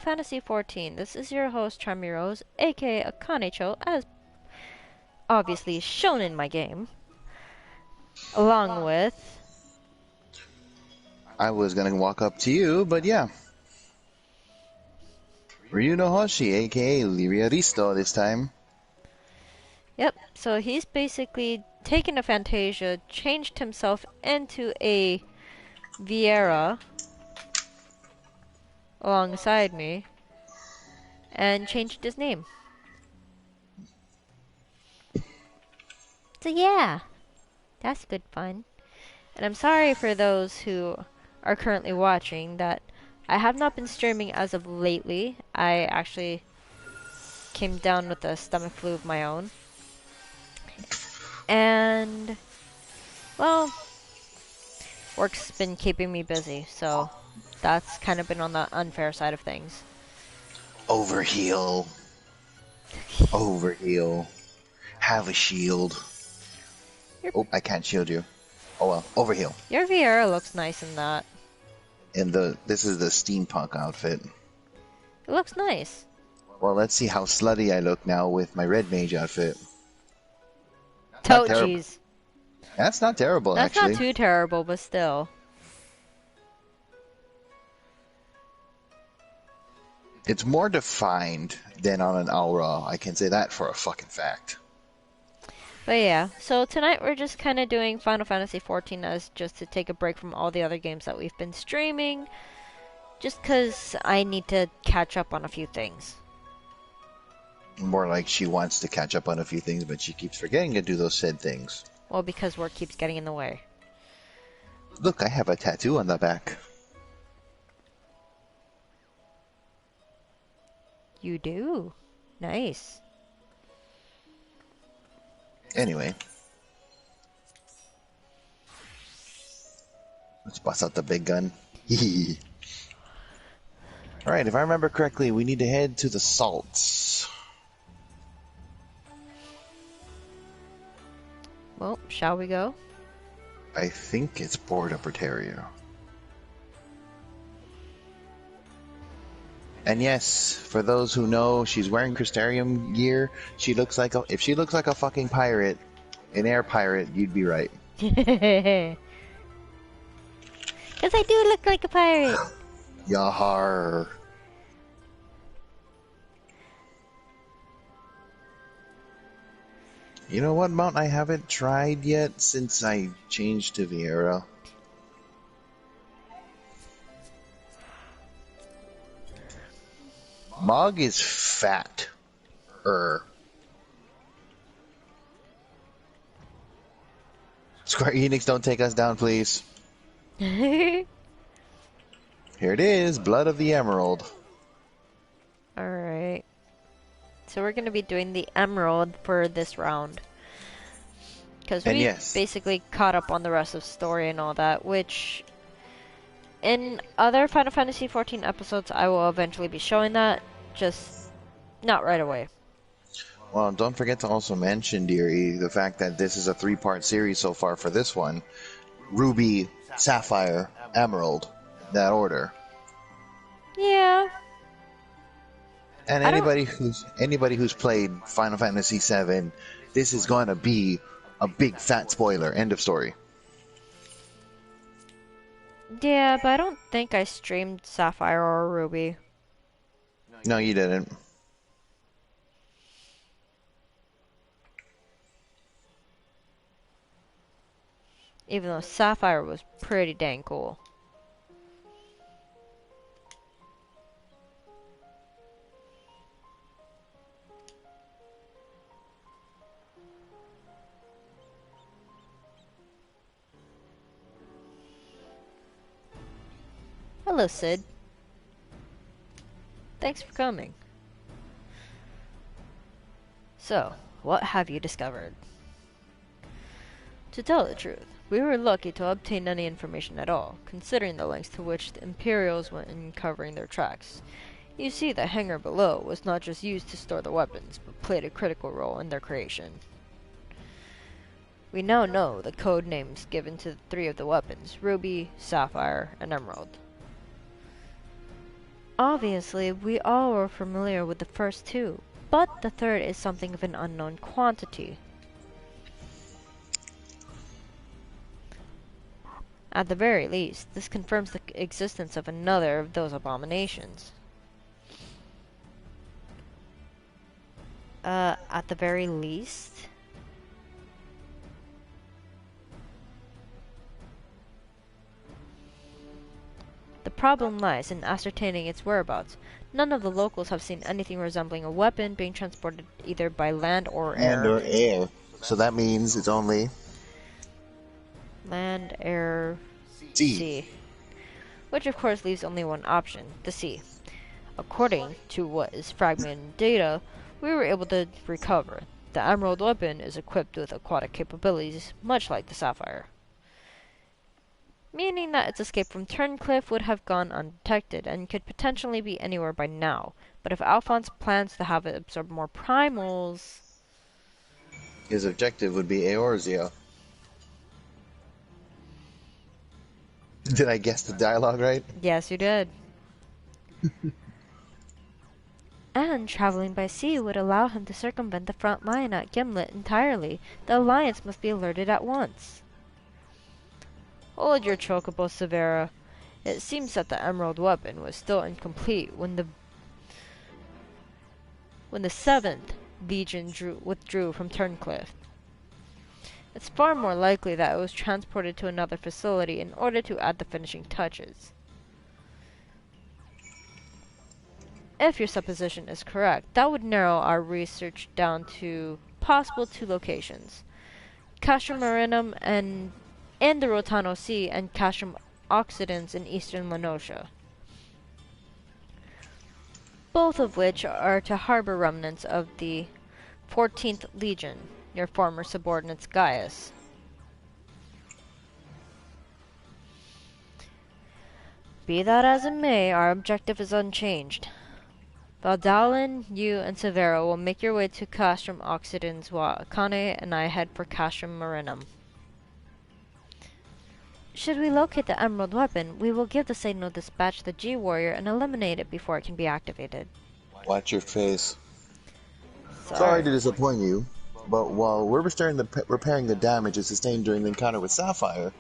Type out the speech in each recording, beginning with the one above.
Fantasy 14. This is your host, CharmieRose, aka Akanecho, as obviously shown in my game, along with... I was gonna walk up to you, but yeah. Ryuno Hoshi, aka Liriaristo this time. Yep, so he's basically taken a Fantasia, changed himself into a Vieira alongside me, and changed his name. So yeah, that's good fun. And I'm sorry for those who are currently watching that I have not been streaming as of lately. I actually came down with a stomach flu of my own. And, well, work's been keeping me busy, so that's kind of been on the unfair side of things. Overheal. Overheal. Have a shield. Oh, I can't shield you. Oh well, overheal. Your Vieira looks nice in that. And this is the steampunk outfit. It looks nice. Well, let's see how slutty I look now with my red mage outfit. Oh, jeez. That's not terrible, That's actually. not too terrible, but still. It's more defined than on an aura. I can say that for a fucking fact. But yeah, so tonight we're just kind of doing Final Fantasy XIV as just to take a break from all the other games that we've been streaming. Just because I need to catch up on a few things. More like she wants to catch up on a few things, but she keeps forgetting to do those said things. Well, because work keeps getting in the way. Look, I have a tattoo on the back. You do? Nice. Anyway. Let's bust out the big gun. Alright, if I remember correctly, we need to head to the salts. Well, shall we go? I think it's Borda Preterio. And yes, for those who know, she's wearing Crystarium gear. She looks like if she looks like a fucking pirate, an air pirate, you'd be right. Because I do look like a pirate. Yahar. You know what mount I haven't tried yet since I changed to Vieira? Mog is fat. Square Enix, don't take us down, please. Here it is, Blood of the Emerald. Alright. So we're going to be doing the Emerald for this round. Because we basically caught up on the rest of the story and all that, which... in other Final Fantasy XIV episodes, I will eventually be showing that, just not right away. Well, don't forget to also mention, dearie, the fact that this is a 3-part series so far for this one. Ruby, Sapphire, Emerald, that order. Yeah. And anybody who's played Final Fantasy VII, this is going to be a big fat spoiler. End of story. Yeah, but I don't think I streamed Sapphire or Ruby. No, you didn't. Even though Sapphire was pretty dang cool. Hello, Sid. Thanks for coming. So, what have you discovered? To tell the truth, we were lucky to obtain any information at all, considering the lengths to which the Imperials went in covering their tracks. You see, the hangar below was not just used to store the weapons, but played a critical role in their creation. We now know the code names given to 3 of the weapons, Ruby, Sapphire, and Emerald. Obviously, we all are familiar with the first two, but the third is something of an unknown quantity. At the very least, this confirms the existence of another of those abominations. At the very least? The problem lies in ascertaining its whereabouts. None of the locals have seen anything resembling a weapon being transported either by land or air. Land or air. So that means it's only... land, air, sea. Sea. Which of course leaves only one option, the sea. According to what is fragmented data we were able to recover, the emerald weapon is equipped with aquatic capabilities, much like the sapphire. Meaning that its escape from Turncliffe would have gone undetected and could potentially be anywhere by now. But if Alphonse plans to have it absorb more primals... His objective would be Eorzea. Did I guess the dialogue right? Yes, you did. And traveling by sea would allow him to circumvent the front line at Gimlet entirely. The Alliance must be alerted at once. Hold your chocobo, Severa. It seems that the emerald weapon was still incomplete when the 7th Legion withdrew from Turncliffe. It's far more likely that it was transported to another facility in order to add the finishing touches. If your supposition is correct, that would narrow our research down to possible 2 locations. Castrum Marinum and the Rotano Sea and Castrum Occidens in eastern Lenosha. Both of which are to harbor remnants of the 14th Legion, your former subordinates Gaius. Be that as it may, our objective is unchanged. Valdalin, you, and Severo will make your way to Castrum Occidens while Akane and I head for Castrum Marinum. Should we locate the emerald weapon, we will give the signal to dispatch the G-Warrior and eliminate it before it can be activated. Watch your face. Sorry to disappoint you, but while we're repairing the damage sustained during the encounter with Sapphire,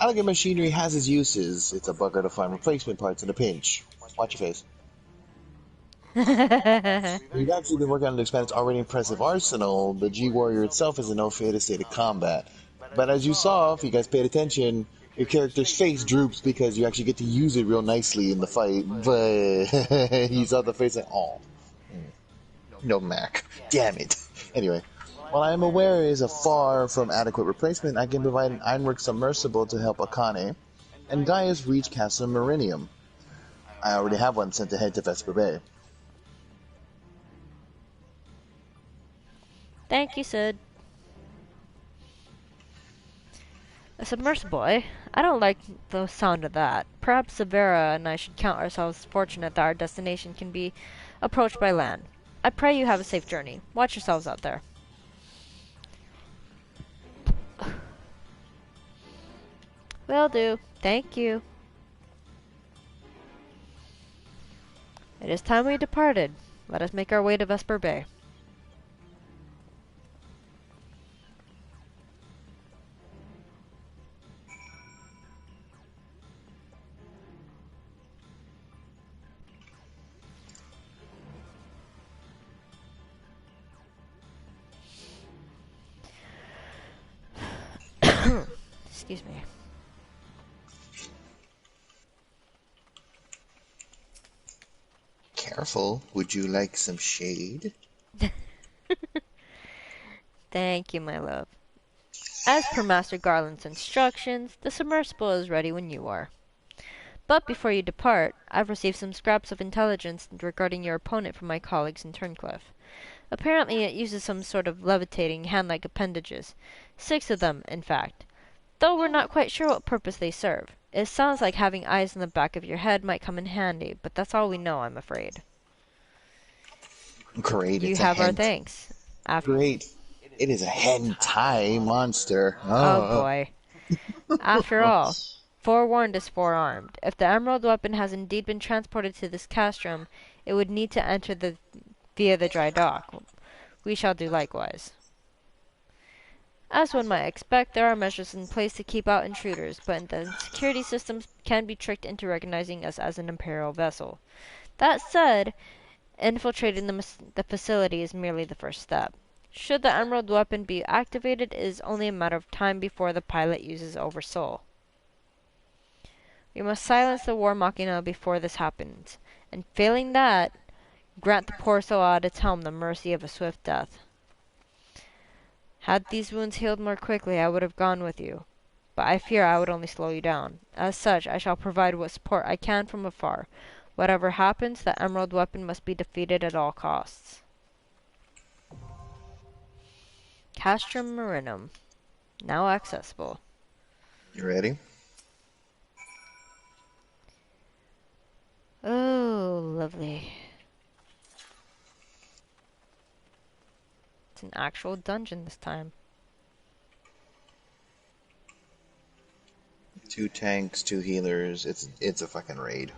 Elegant Machinery has its uses. It's a bugger to find replacement parts in a pinch. Watch your face. We've actually been working on to expand its already impressive arsenal. The G-Warrior itself is in no fated state of combat. But as you saw, if you guys paid attention, your character's face droops because you actually get to use it real nicely in the fight. But you saw the face like, oh, no Mac. Damn it. Anyway, while I am aware it is a far from adequate replacement, I can provide an Ironwork submersible to help Akane and Gaius reach Castle Marinium. I already have one sent ahead to Vesper Bay. Thank you, Sid. A submersible, eh? I don't like the sound of that. Perhaps Severa and I should count ourselves fortunate that our destination can be approached by land. I pray you have a safe journey. Watch yourselves out there. Will do. Thank you. It is time we departed. Let us make our way to Vesper Bay. Excuse me. Careful. Would you like some shade? Thank you, my love. As per Master Garland's instructions, the submersible is ready when you are. But before you depart, I've received some scraps of intelligence regarding your opponent from my colleagues in Turncliffe. Apparently it uses some sort of levitating hand-like appendages. 6 of them, in fact. Though we're not quite sure what purpose they serve. It sounds like having eyes in the back of your head might come in handy, but that's all we know, I'm afraid. Great, you have our thanks. Great. It is a hentai monster. Oh boy. After all, Forewarned is forearmed. If the emerald weapon has indeed been transported to this castrum, it would need to enter via the dry dock. We shall do likewise. As one might expect, there are measures in place to keep out intruders, but the security systems can be tricked into recognizing us as an Imperial vessel. That said, infiltrating the facility is merely the first step. Should the emerald weapon be activated, it is only a matter of time before the pilot uses Oversoul. We must silence the War Machina before this happens, and failing that, grant the poor soul at its helm the mercy of a swift death. Had these wounds healed more quickly, I would have gone with you, but I fear I would only slow you down. As such, I shall provide what support I can from afar. Whatever happens, the emerald weapon must be defeated at all costs. Castrum Marinum, now accessible. You ready? Oh, lovely. It's an actual dungeon this time. 2 tanks, 2 healers. It's a fucking raid.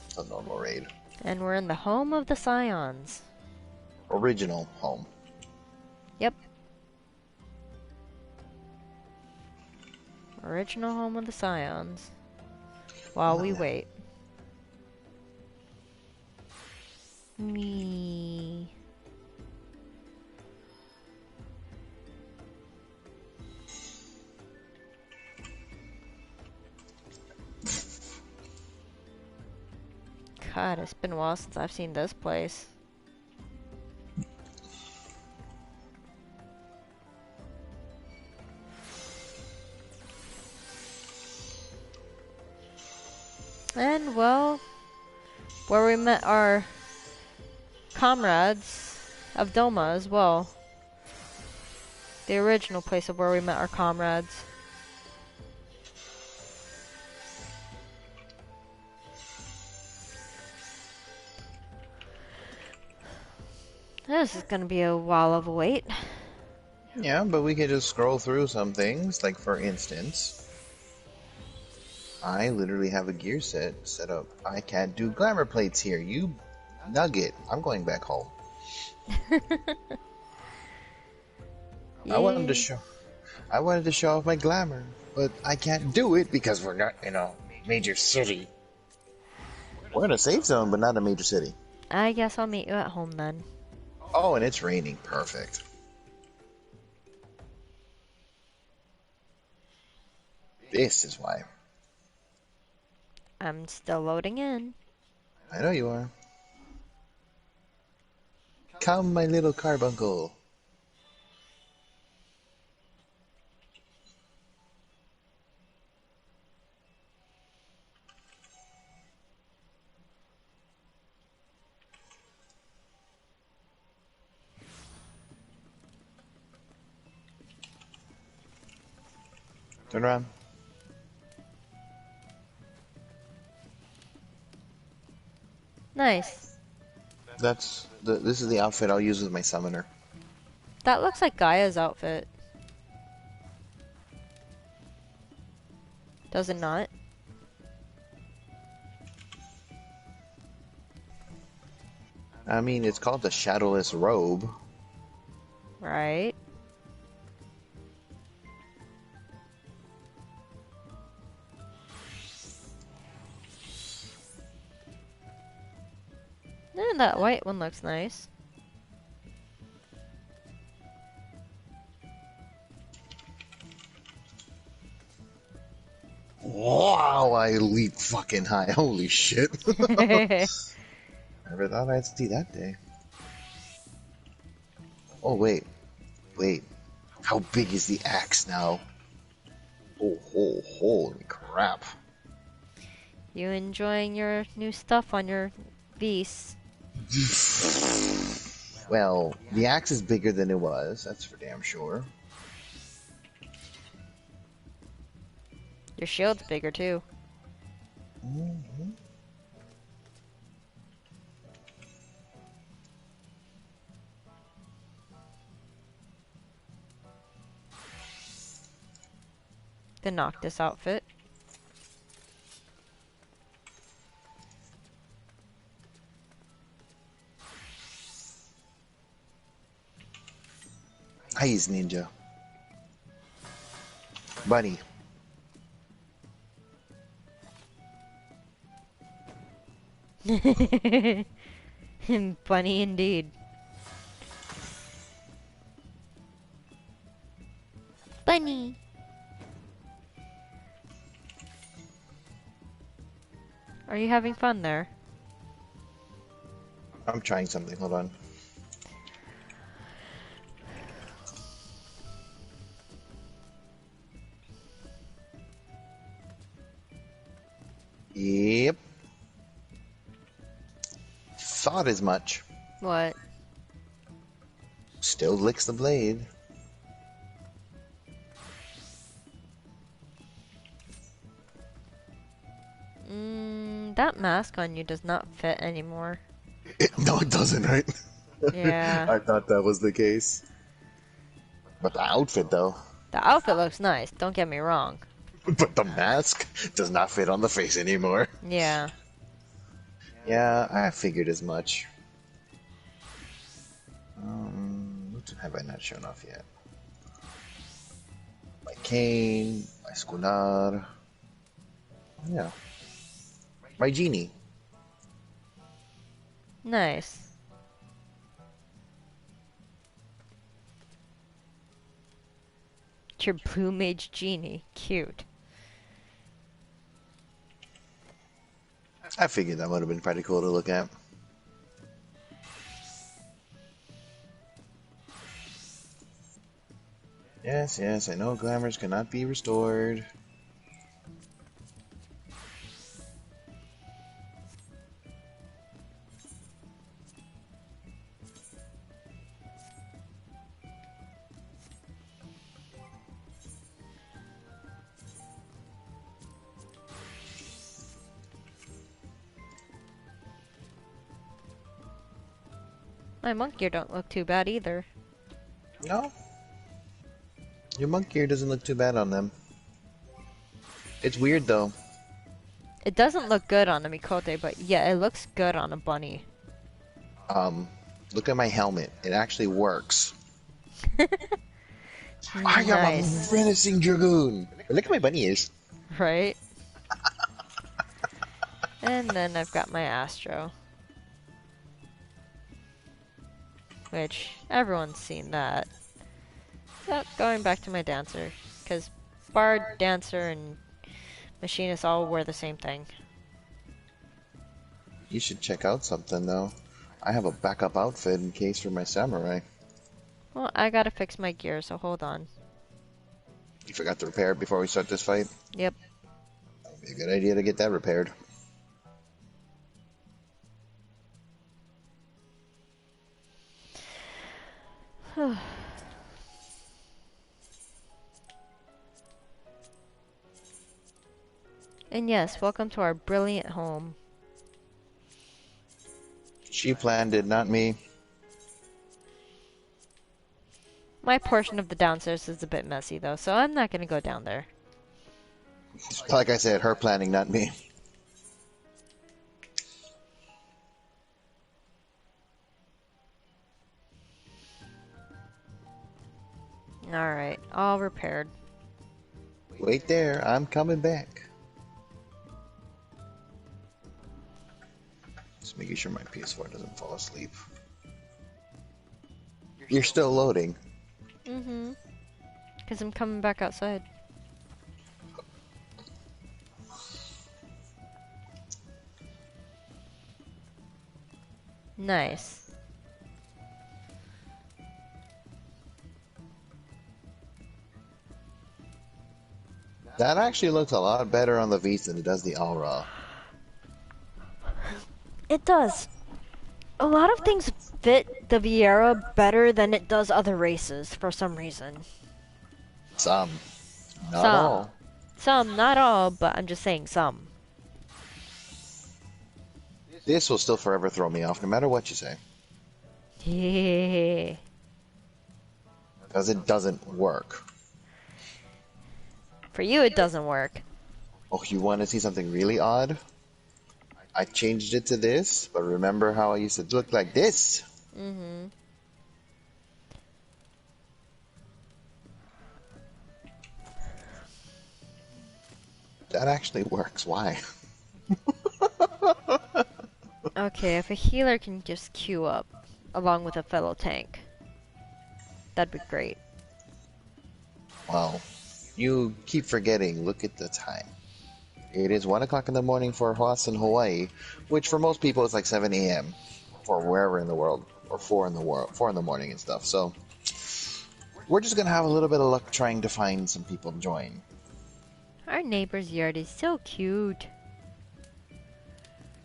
It's a normal raid. And we're in the home of the Scions. Original home. Yep. Original home of the Scions. While we wait. Me. God, it's been a while since I've seen this place. And, well, where we met our comrades of Doma as well. The original place of where we met our comrades. This is gonna be a while of a wait. Yeah, but we could just scroll through some things. Like, for instance, I literally have a gear set up. I can't do glamour plates here. You nugget. I'm going back home. I wanted to show off my glamour, but I can't do it because we're not in a major city. We're in a safe zone, but not a major city. I guess I'll meet you at home then. Oh, and it's raining. Perfect. This is why. I'm still loading in. I know you are. Come, my little carbuncle. Turn around. Nice. This is the outfit I'll use with my summoner. That looks like Gaia's outfit. Does it not? I mean, it's called the Shadowless Robe. Right. And that white one looks nice. Wow, I leap fucking high. Holy shit. Never thought I'd see that day. Oh, wait. Wait. How big is the axe now? Oh, holy crap. You enjoying your new stuff on your beast? Well, the axe is bigger than it was. That's for damn sure. Your shield's bigger too. Mm-hmm. The Noctis outfit. He's ninja. Bunny. Funny indeed. Bunny. Are you having fun there? I'm trying something. Hold on. Yep. Thought as much. What? Still licks the blade. That mask on you does not fit anymore. No, it doesn't, right? Yeah. I thought that was the case. But the outfit, though. The outfit looks nice, don't get me wrong. But the mask does not fit on the face anymore. Yeah. Yeah, I figured as much. What have I not shown off yet? My cane, my skunar. Yeah. My genie. Nice. Your blue mage genie. Cute. I figured that would have been pretty cool to look at. Yes, yes, I know glamours cannot be restored. My monk gear don't look too bad either. No? Your monk gear doesn't look too bad on them. It's weird though. It doesn't look good on a Mikote, but yeah, it looks good on a bunny. Look at my helmet. It actually works. Nice. I am a menacing dragoon. Look at my bunny ears. Right? And then I've got my Astro. Which, everyone's seen that. So, going back to my Dancer. Because Bard, Dancer, and Machinist all wear the same thing. You should check out something though. I have a backup outfit in case for my samurai. Well, I gotta fix my gear, so hold on. You forgot to repair it before we start this fight? Yep. That'd be a good idea to get that repaired. And yes, welcome to our brilliant home. She planned it, not me. My portion of the downstairs is a bit messy though, so I'm not gonna go down there. Like I said, her planning, not me. Alright, all repaired. Wait there, I'm coming back. Just making sure my PS4 doesn't fall asleep. You're still loading. Mm-hmm. Because I'm coming back outside. Nice. That actually looks a lot better on the V's than it does the Aura. It does. A lot of things fit the Viera better than it does other races for some reason. Some. Not all. Some, not all, but I'm just saying some. This will still forever throw me off, no matter what you say. Yeah. Because it doesn't work. For you, it doesn't work. Oh, you want to see something really odd? I changed it to this, but remember how I used to look like this? Mm-hmm. That actually works. Why? Okay, if a healer can just queue up along with a fellow tank, that'd be great. Well, you keep forgetting. Look at the time. It is 1 o'clock in the morning for us in Hawaii, which for most people is like 7 a.m. for wherever in the world, or 4 in the morning and stuff. So we're just gonna have a little bit of luck trying to find some people to join. Our neighbor's yard is so cute.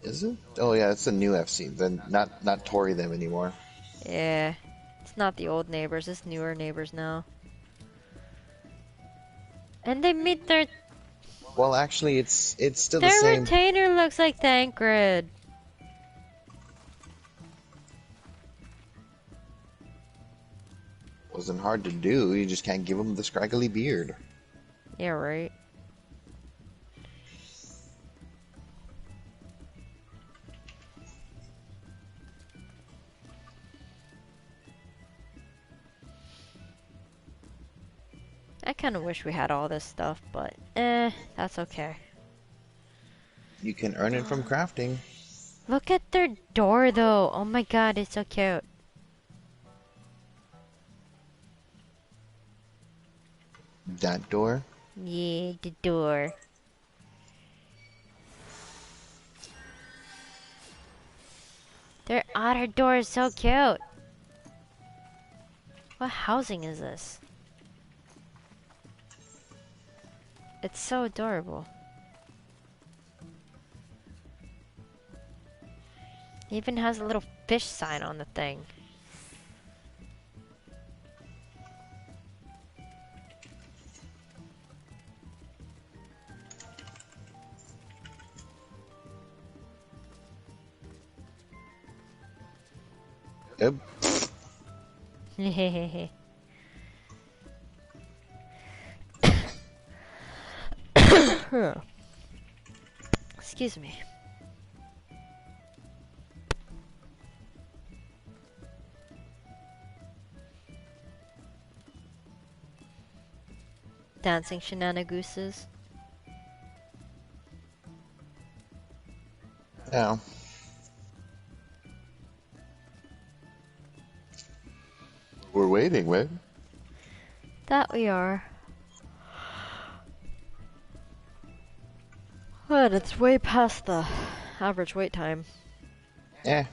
Is it? Oh yeah, it's a new FC. Then not Tory them anymore. Yeah, it's not the old neighbors, it's newer neighbors now. And they made their... Well, actually, it's still the Their same. retainer looks like Thancred. Wasn't hard to do. You just can't give them the scraggly beard. Yeah, right. I kind of wish we had all this stuff, but that's okay. You can earn it from crafting. Look at their door, though. Oh my god, it's so cute. That door? Yeah, the door. Their outer door is so cute. What housing is this? It's so adorable. It even has a little fish sign on the thing. Yep. Hehehe. Excuse me. Dancing shenanigans. Yeah. We're waiting, right? That we are. But it's way past the average wait time. Yeah.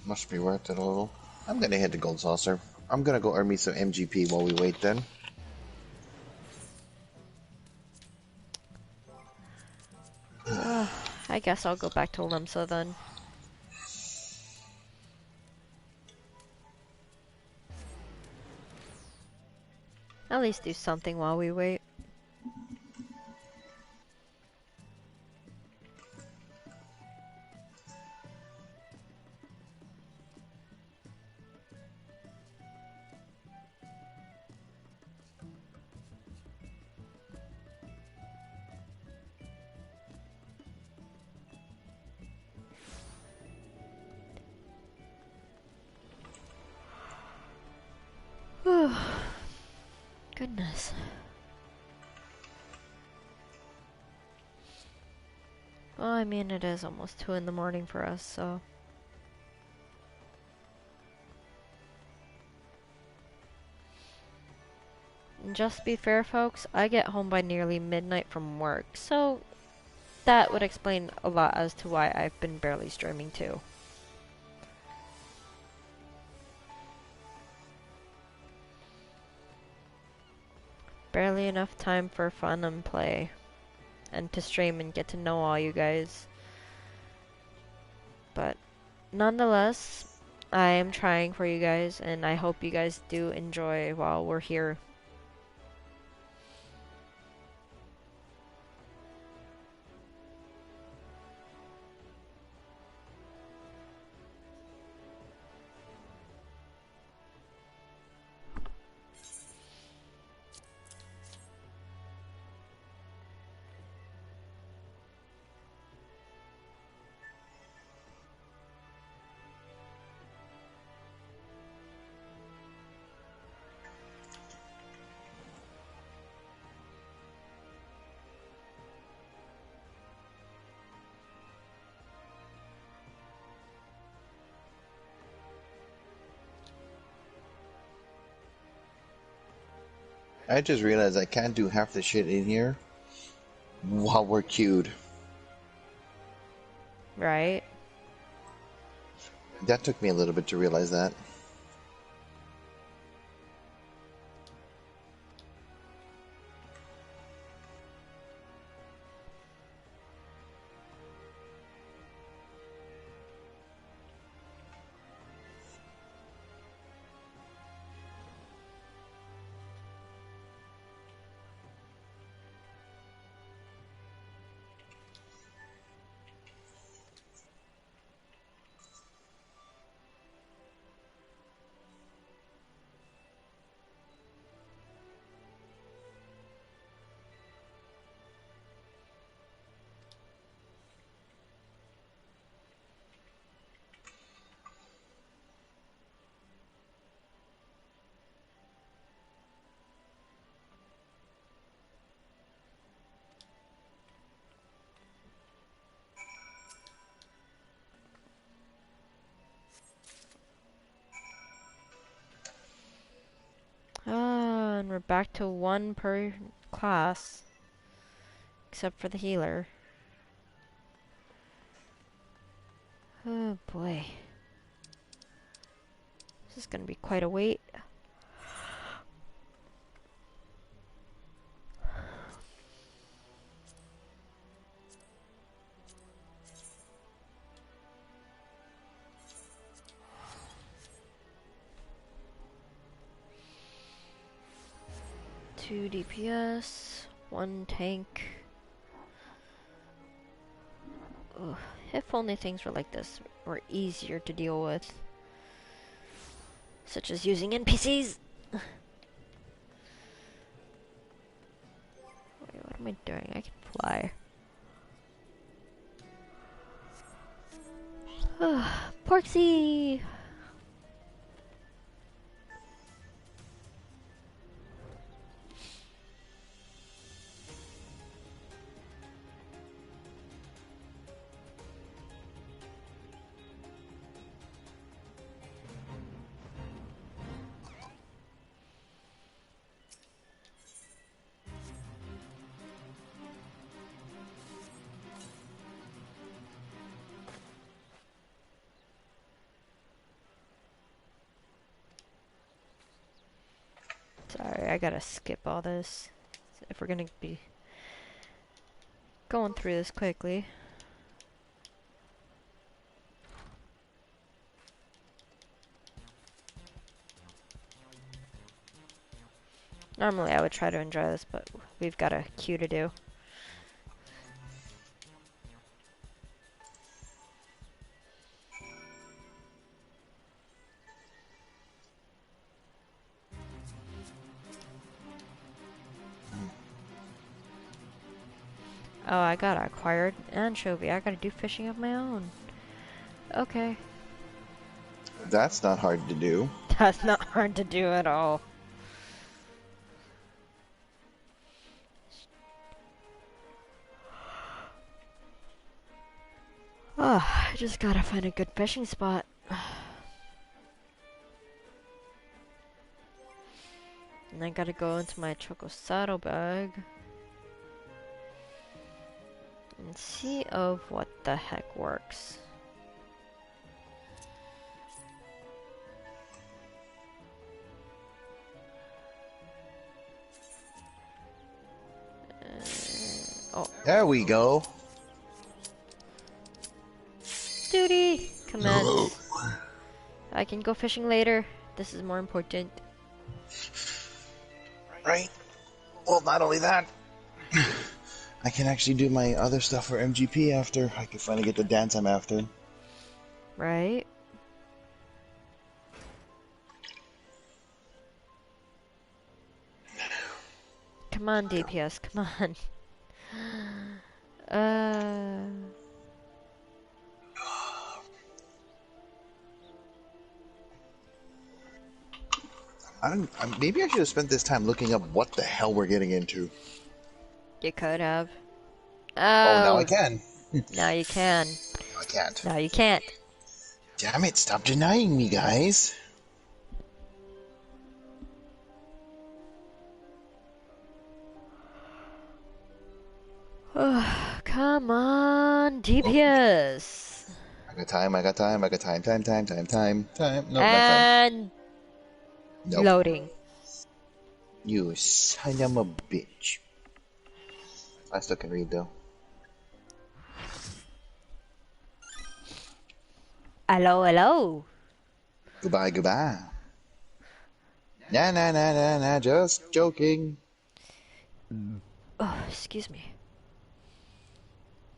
Must be worth it a little. I'm gonna hit the gold saucer. I'm gonna go earn me some MGP while we wait then. I guess I'll go back to Limsa then. At least do something while we wait. Goodness. Well, I mean, it is almost 2 in the morning for us, so... And just to be fair, folks, I get home by nearly midnight from work, so... That would explain a lot as to why I've been barely streaming too. Barely enough time for fun and play. And to stream and get to know all you guys. But nonetheless, I am trying for you guys, and I hope you guys do enjoy while we're here. I just realized I can't do half the shit in here while we're queued. Right. That took me a little bit to realize that. And we're back to 1 per class. Except for the healer. Oh boy. This is gonna be quite a wait. Two DPS, 1 tank. Ugh, if only things were like this, were easier to deal with. Such as using NPCs! Wait, what am I doing? I can fly. Porksy! Sorry, I gotta skip all this if we're gonna be going through this quickly. Normally I would try to enjoy this, but we've got a queue to do. Oh, I got acquired anchovy. I gotta do fishing of my own. Okay. That's not hard to do. That's not hard to do at all. Oh, I just gotta find a good fishing spot. And I gotta go into my Choco saddlebag and see of what the heck works. Oh. There we go. Duty! Commence. I can go fishing later. This is more important. Right? Well, not only that, I can actually do my other stuff for MGP after. I can finally get the dance I'm after. Right? Come on, DPS, come on. Maybe I should have spent this time looking up what the hell we're getting into. You could have. Oh, now I can. Now you can. I can't. Now you can't. Damn it, stop denying me, guys. DPS. I got time. Nope, and nope. Loading. You son of a bitch. I still can read though. Hello. Goodbye. Nah, just joking. Oh, excuse me.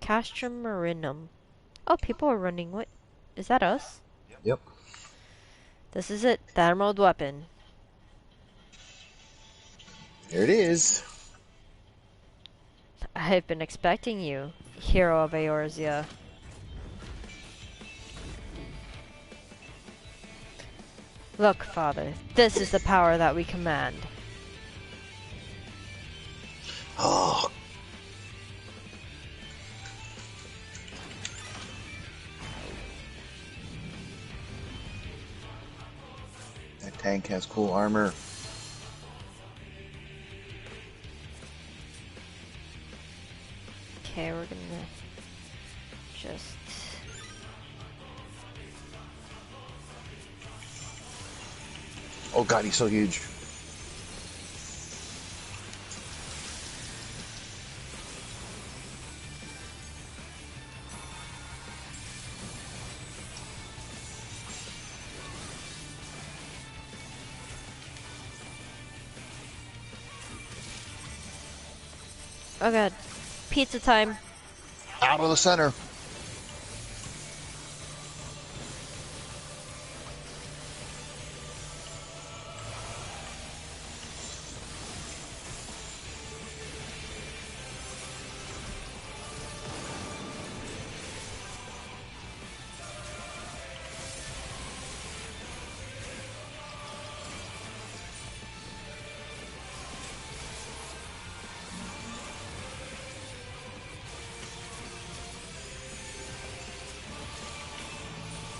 Castrum Marinum. Oh, people are running. What? Is that us? Yep. This is it. The Emerald Weapon. There it is. I've been expecting you, hero of Eorzea. Look, Father, this is the power that we command. Oh. That tank has cool armor. Okay, we're gonna just... Oh god, he's so huge. Oh god. Pizza time. Out of the center.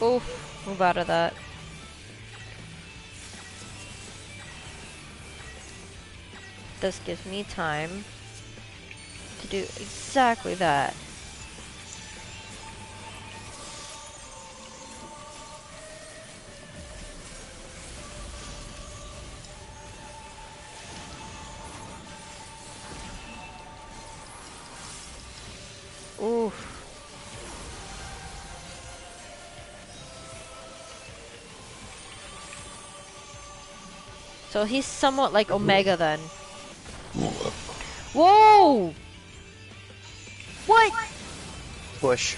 Oof, move out of that. This gives me time to do exactly that. Oof. So he's somewhat like Omega then. Whoa! What? Push.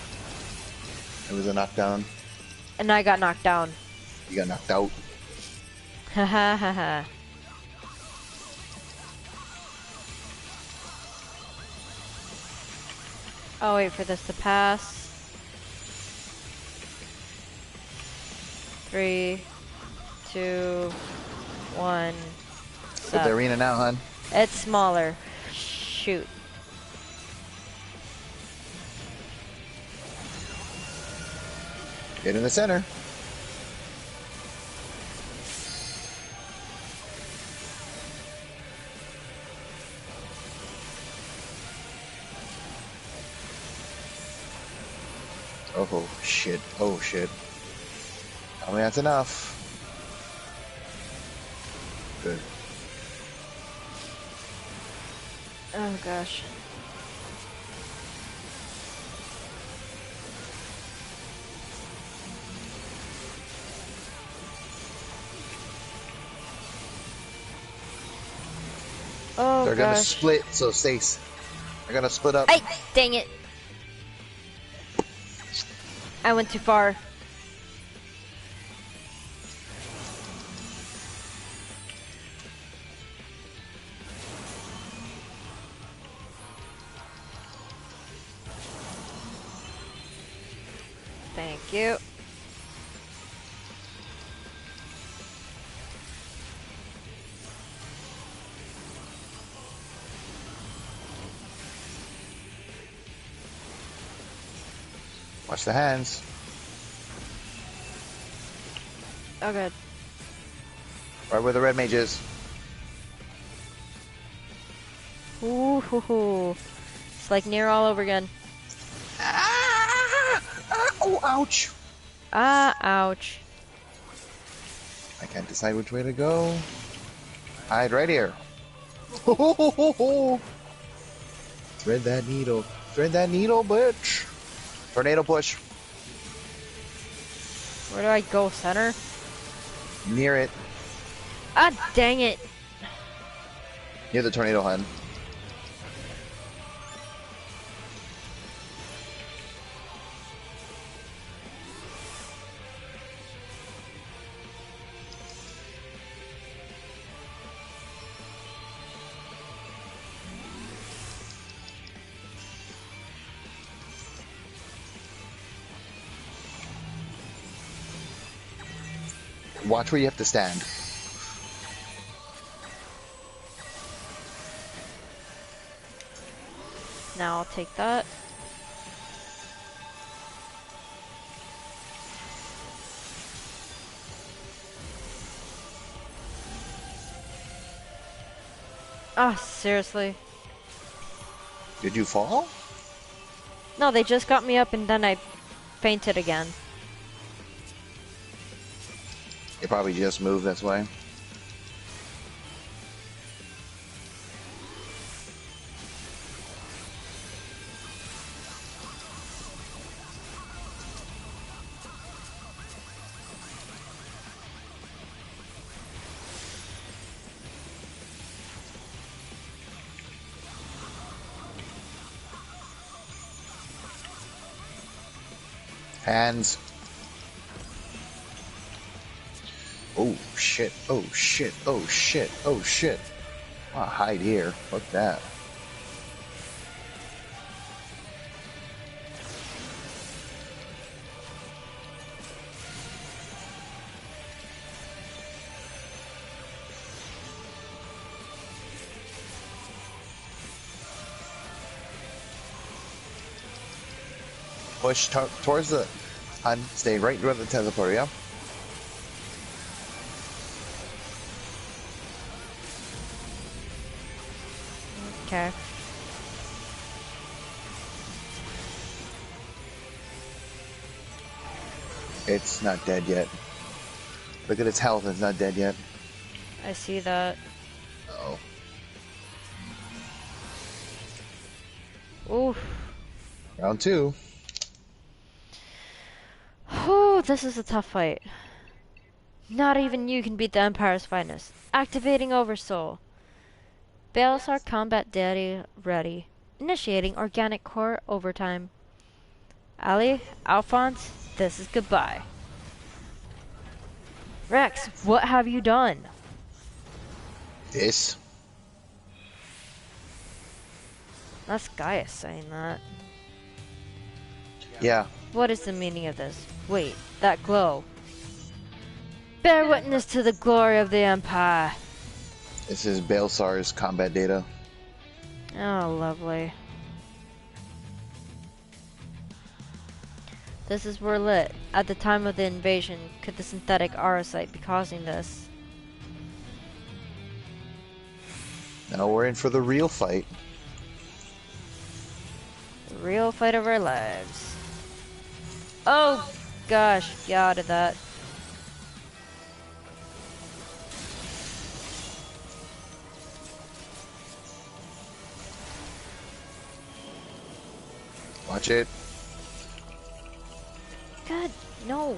It was a knockdown. And I got knocked down. You got knocked out. Ha ha ha ha. I'll wait for this to pass. 3, 2, 1. Put the arena now, hon. It's smaller. Shoot. Get in the center. Oh shit. Oh shit. I mean, that's enough. Good. Oh gosh. Oh, They're gonna split, so Stace. They're gonna split up. Hey, dang it. I went too far. Thank you. Watch the hands. Oh, good. Right where the red mage is. Ooh, hoo, hoo. It's like near all over again. Ah! Oh, ouch! Ah, ouch. I can't decide which way to go. Hide right here. Thread that needle. Thread that needle, bitch. Tornado push. Where do I go, center? Near it. Ah, dang it. Near the tornado, hun. Watch where you have to stand. Now I'll take that. Ah, seriously. Did you fall? No, they just got me up and then I fainted again. It probably just moved this way. Hands. Oh shit, oh shit, oh shit, oh shit. I'll hide here. Fuck that. Push towards the hun. Stay right near the teleporter, yeah? Okay. It's not dead yet. Look at its health, it's not dead yet. I see that. Uh Oof. Round 2. Oh, this is a tough fight. Not even you can beat the Empire's finest. Activating Oversoul. Baelsar Combat Daddy ready. Initiating Organic Core Overtime. Ali, Alphonse, this is goodbye. Rex, what have you done? This? That's Gaius saying that. Yeah. What is the meaning of this? Wait, that glow. Bear witness to the glory of the Empire. This is Baelsar's combat data. Oh, lovely. This is where lit. At the time of the invasion, could the synthetic aurosite be causing this? Now we're in for the real fight. The real fight of our lives. Oh, gosh, get out of that. Watch it. God, no.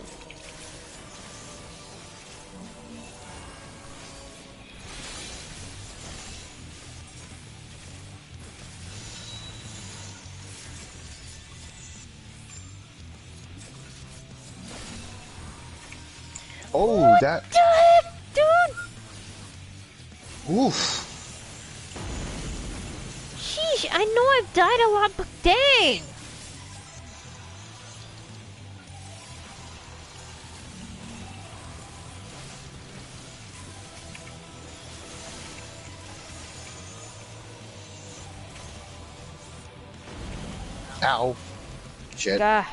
Oh, what that. The heck, dude? Oof. Sheesh, I know I've died a lot, but dang. Ow. Shit. Gah.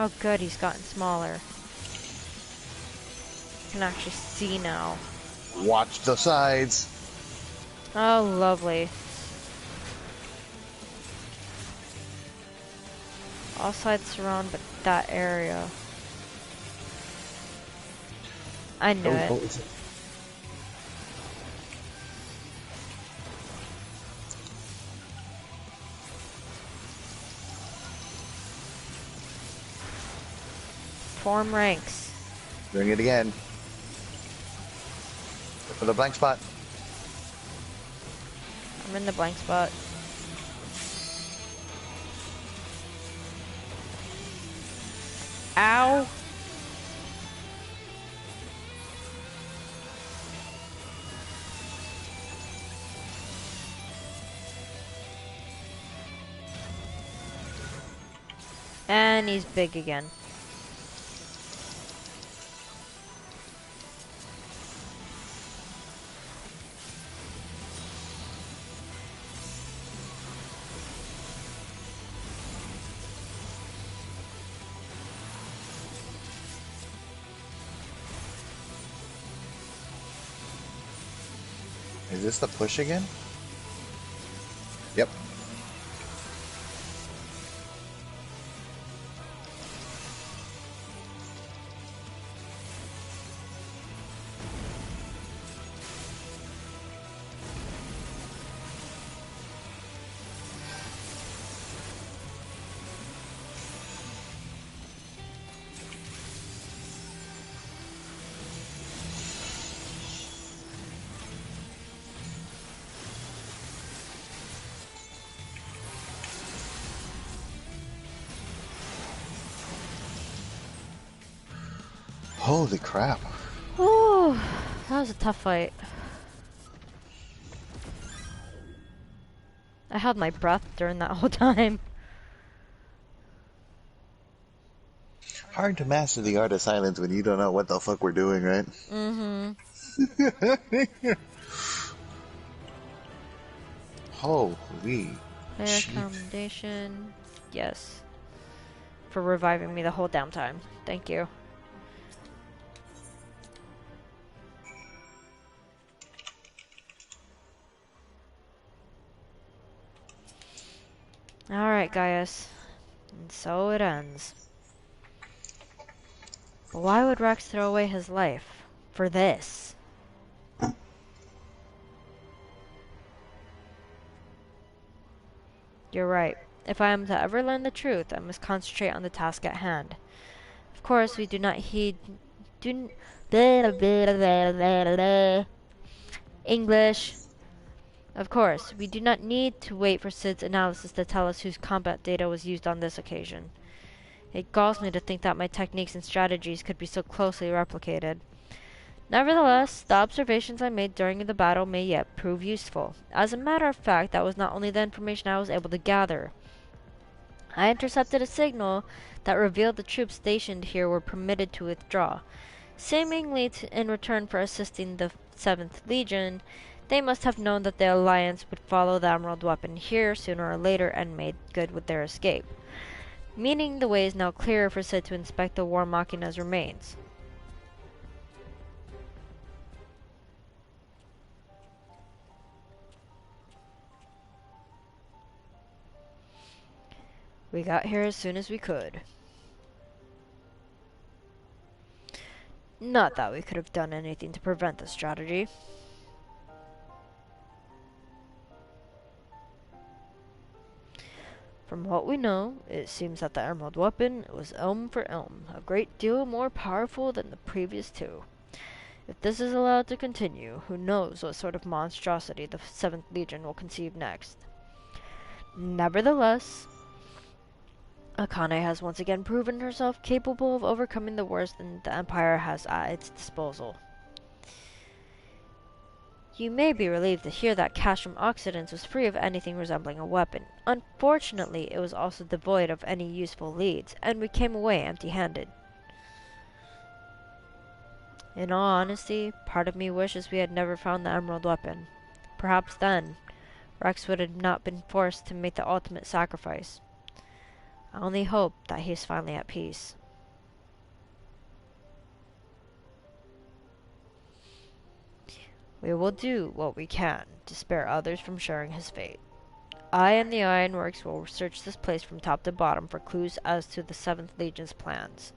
Oh good, he's gotten smaller. I can actually see now. Watch the sides. Oh, lovely. All sides surround but that area. I knew it. Oh, Form ranks. doing it again. For the blank spot. I'm in the blank spot. Ow! And he's big again. Is this the push again? Yep. Holy crap. Whew, that was a tough fight. I held my breath during that whole time. Hard to master the art of silence when you don't know what the fuck we're doing, right? Mm-hmm. Holy Player shit. commendation. Yes. For reviving me the whole damn time. Thank you. Alright, Gaius. And so it ends. But why would Rex throw away his life? For this? You're right. If I am to ever learn the truth, I must concentrate on the task at hand. Of course, we do not heed... English. Of course, we do not need to wait for Sid's analysis to tell us whose combat data was used on this occasion. It galls me to think that my techniques and strategies could be so closely replicated. Nevertheless, the observations I made during the battle may yet prove useful. As a matter of fact, that was not only the information I was able to gather. I intercepted a signal that revealed the troops stationed here were permitted to withdraw. Seemingly in return for assisting the 7th Legion, they must have known that the Alliance would follow the Emerald Weapon here sooner or later and made good with their escape. Meaning the way is now clearer for Sid to inspect the War Machina's remains. We got here as soon as we could. Not that we could have done anything to prevent this strategy. From what we know, it seems that the Emerald Weapon was elm for elm, a great deal more powerful than the previous two. If this is allowed to continue, who knows what sort of monstrosity the 7th Legion will conceive next. Nevertheless, Akane has once again proven herself capable of overcoming the worst that the Empire has at its disposal. You may be relieved to hear that Castrum Occidens was free of anything resembling a weapon. Unfortunately, it was also devoid of any useful leads, and we came away empty-handed. In all honesty, part of me wishes we had never found the Emerald Weapon. Perhaps then, Rex would have not been forced to make the ultimate sacrifice. I only hope that he's finally at peace. We will do what we can to spare others from sharing his fate. I and the Ironworks will search this place from top to bottom for clues as to the 7th Legion's plans.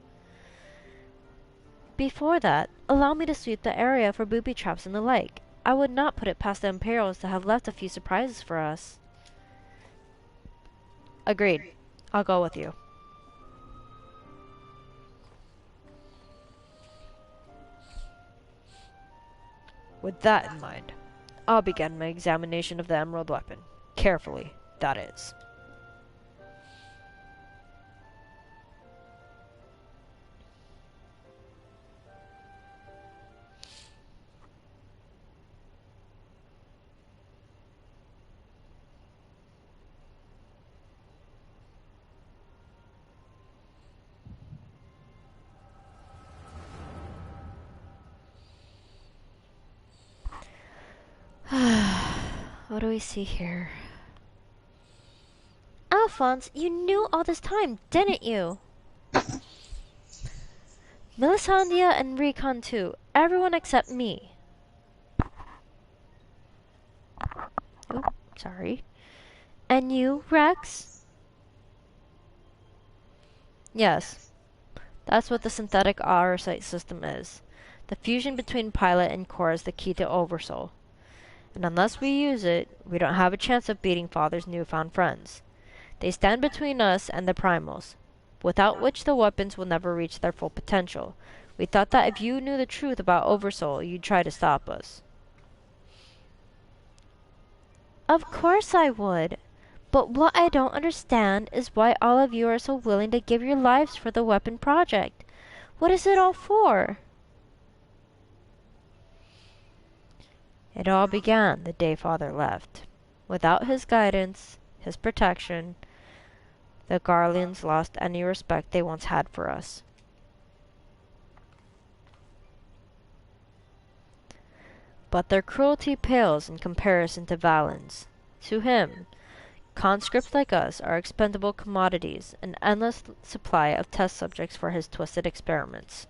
Before that, allow me to sweep the area for booby traps and the like. I would not put it past the Imperials to have left a few surprises for us. Agreed. I'll go with you. With that in mind, I'll begin my examination of the emerald weapon. Carefully, that is. What do we see here? Alphonse, you knew all this time, didn't you? Melisandre and Recon too. Everyone except me. Oh, sorry. And you, Rex? Yes. That's what the synthetic aurosite system is. The fusion between pilot and core is the key to Oversoul. And unless we use it, we don't have a chance of beating Father's newfound friends. They stand between us and the primals, without which the weapons will never reach their full potential. We thought that if you knew the truth about Oversoul, you'd try to stop us. Of course I would. But what I don't understand is why all of you are so willing to give your lives for the weapon project. What is it all for? It all began the day Father left. Without his guidance, his protection, the Garleans lost any respect they once had for us. But their cruelty pales in comparison to Valen's. To him, conscripts like us are expendable commodities, an endless supply of test subjects for his twisted experiments.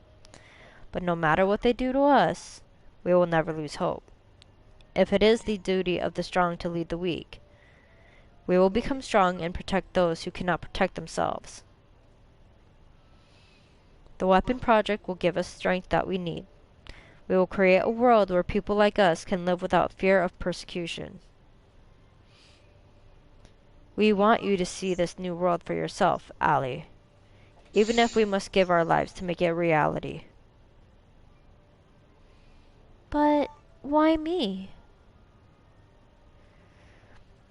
But no matter what they do to us, we will never lose hope. If it is the duty of the strong to lead the weak, we will become strong and protect those who cannot protect themselves. The weapon project will give us strength that we need. We will create a world where people like us can live without fear of persecution. We want you to see this new world for yourself, Allie, even if we must give our lives to make it a reality. But why me?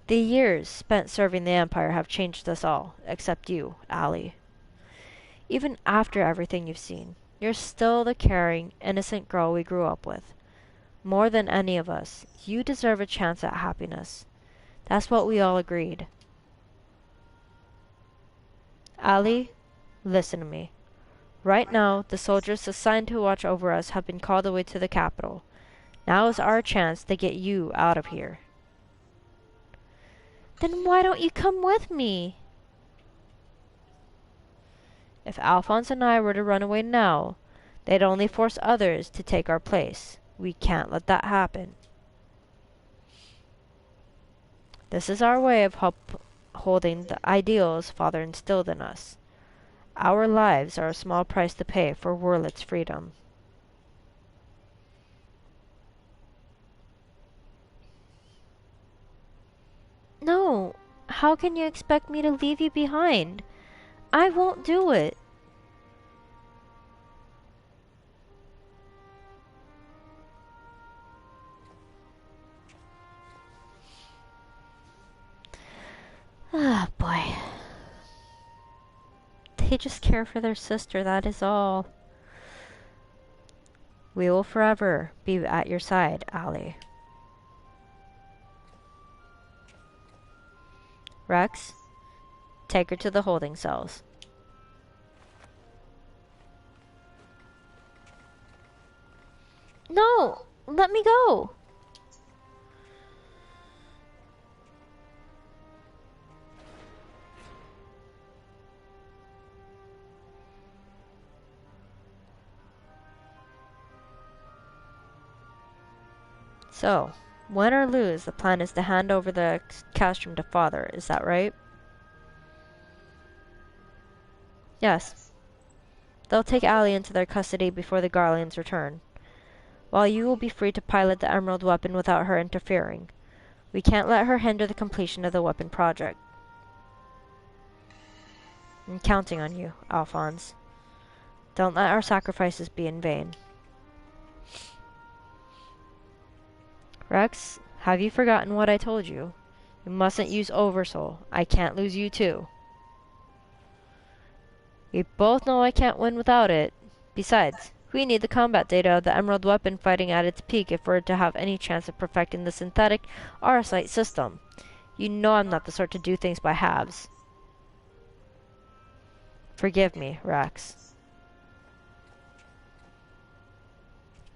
The years spent serving the Empire have changed us all, except you, Allie. Even after everything you've seen, you're still the caring, innocent girl we grew up with. More than any of us, you deserve a chance at happiness. That's what we all agreed. Allie, listen to me. Right now, the soldiers assigned to watch over us have been called away to the capital. Now is our chance to get you out of here. Then why don't you come with me? If Alphonse and I were to run away now, they'd only force others to take our place. We can't let that happen. This is our way of upholding the ideals Father instilled in us. Our lives are a small price to pay for Wurlit's freedom. No, how can you expect me to leave you behind? I won't do it. Ah, boy. They just care for their sister, that is all. We will forever be at your side, Allie. Rex, take her to the holding cells. No! Let me go! So, win or lose, the plan is to hand over the castrum to Father, is that right? Yes. They'll take Allie into their custody before the Garleans return, while you will be free to pilot the emerald weapon without her interfering. We can't let her hinder the completion of the weapon project. I'm counting on you, Alphonse. Don't let our sacrifices be in vain. Rex, have you forgotten what I told you? You mustn't use Oversoul. I can't lose you too. We both know I can't win without it. Besides, we need the combat data of the emerald weapon fighting at its peak if we're to have any chance of perfecting the synthetic Arasite system. You know I'm not the sort to do things by halves. Forgive me, Rex.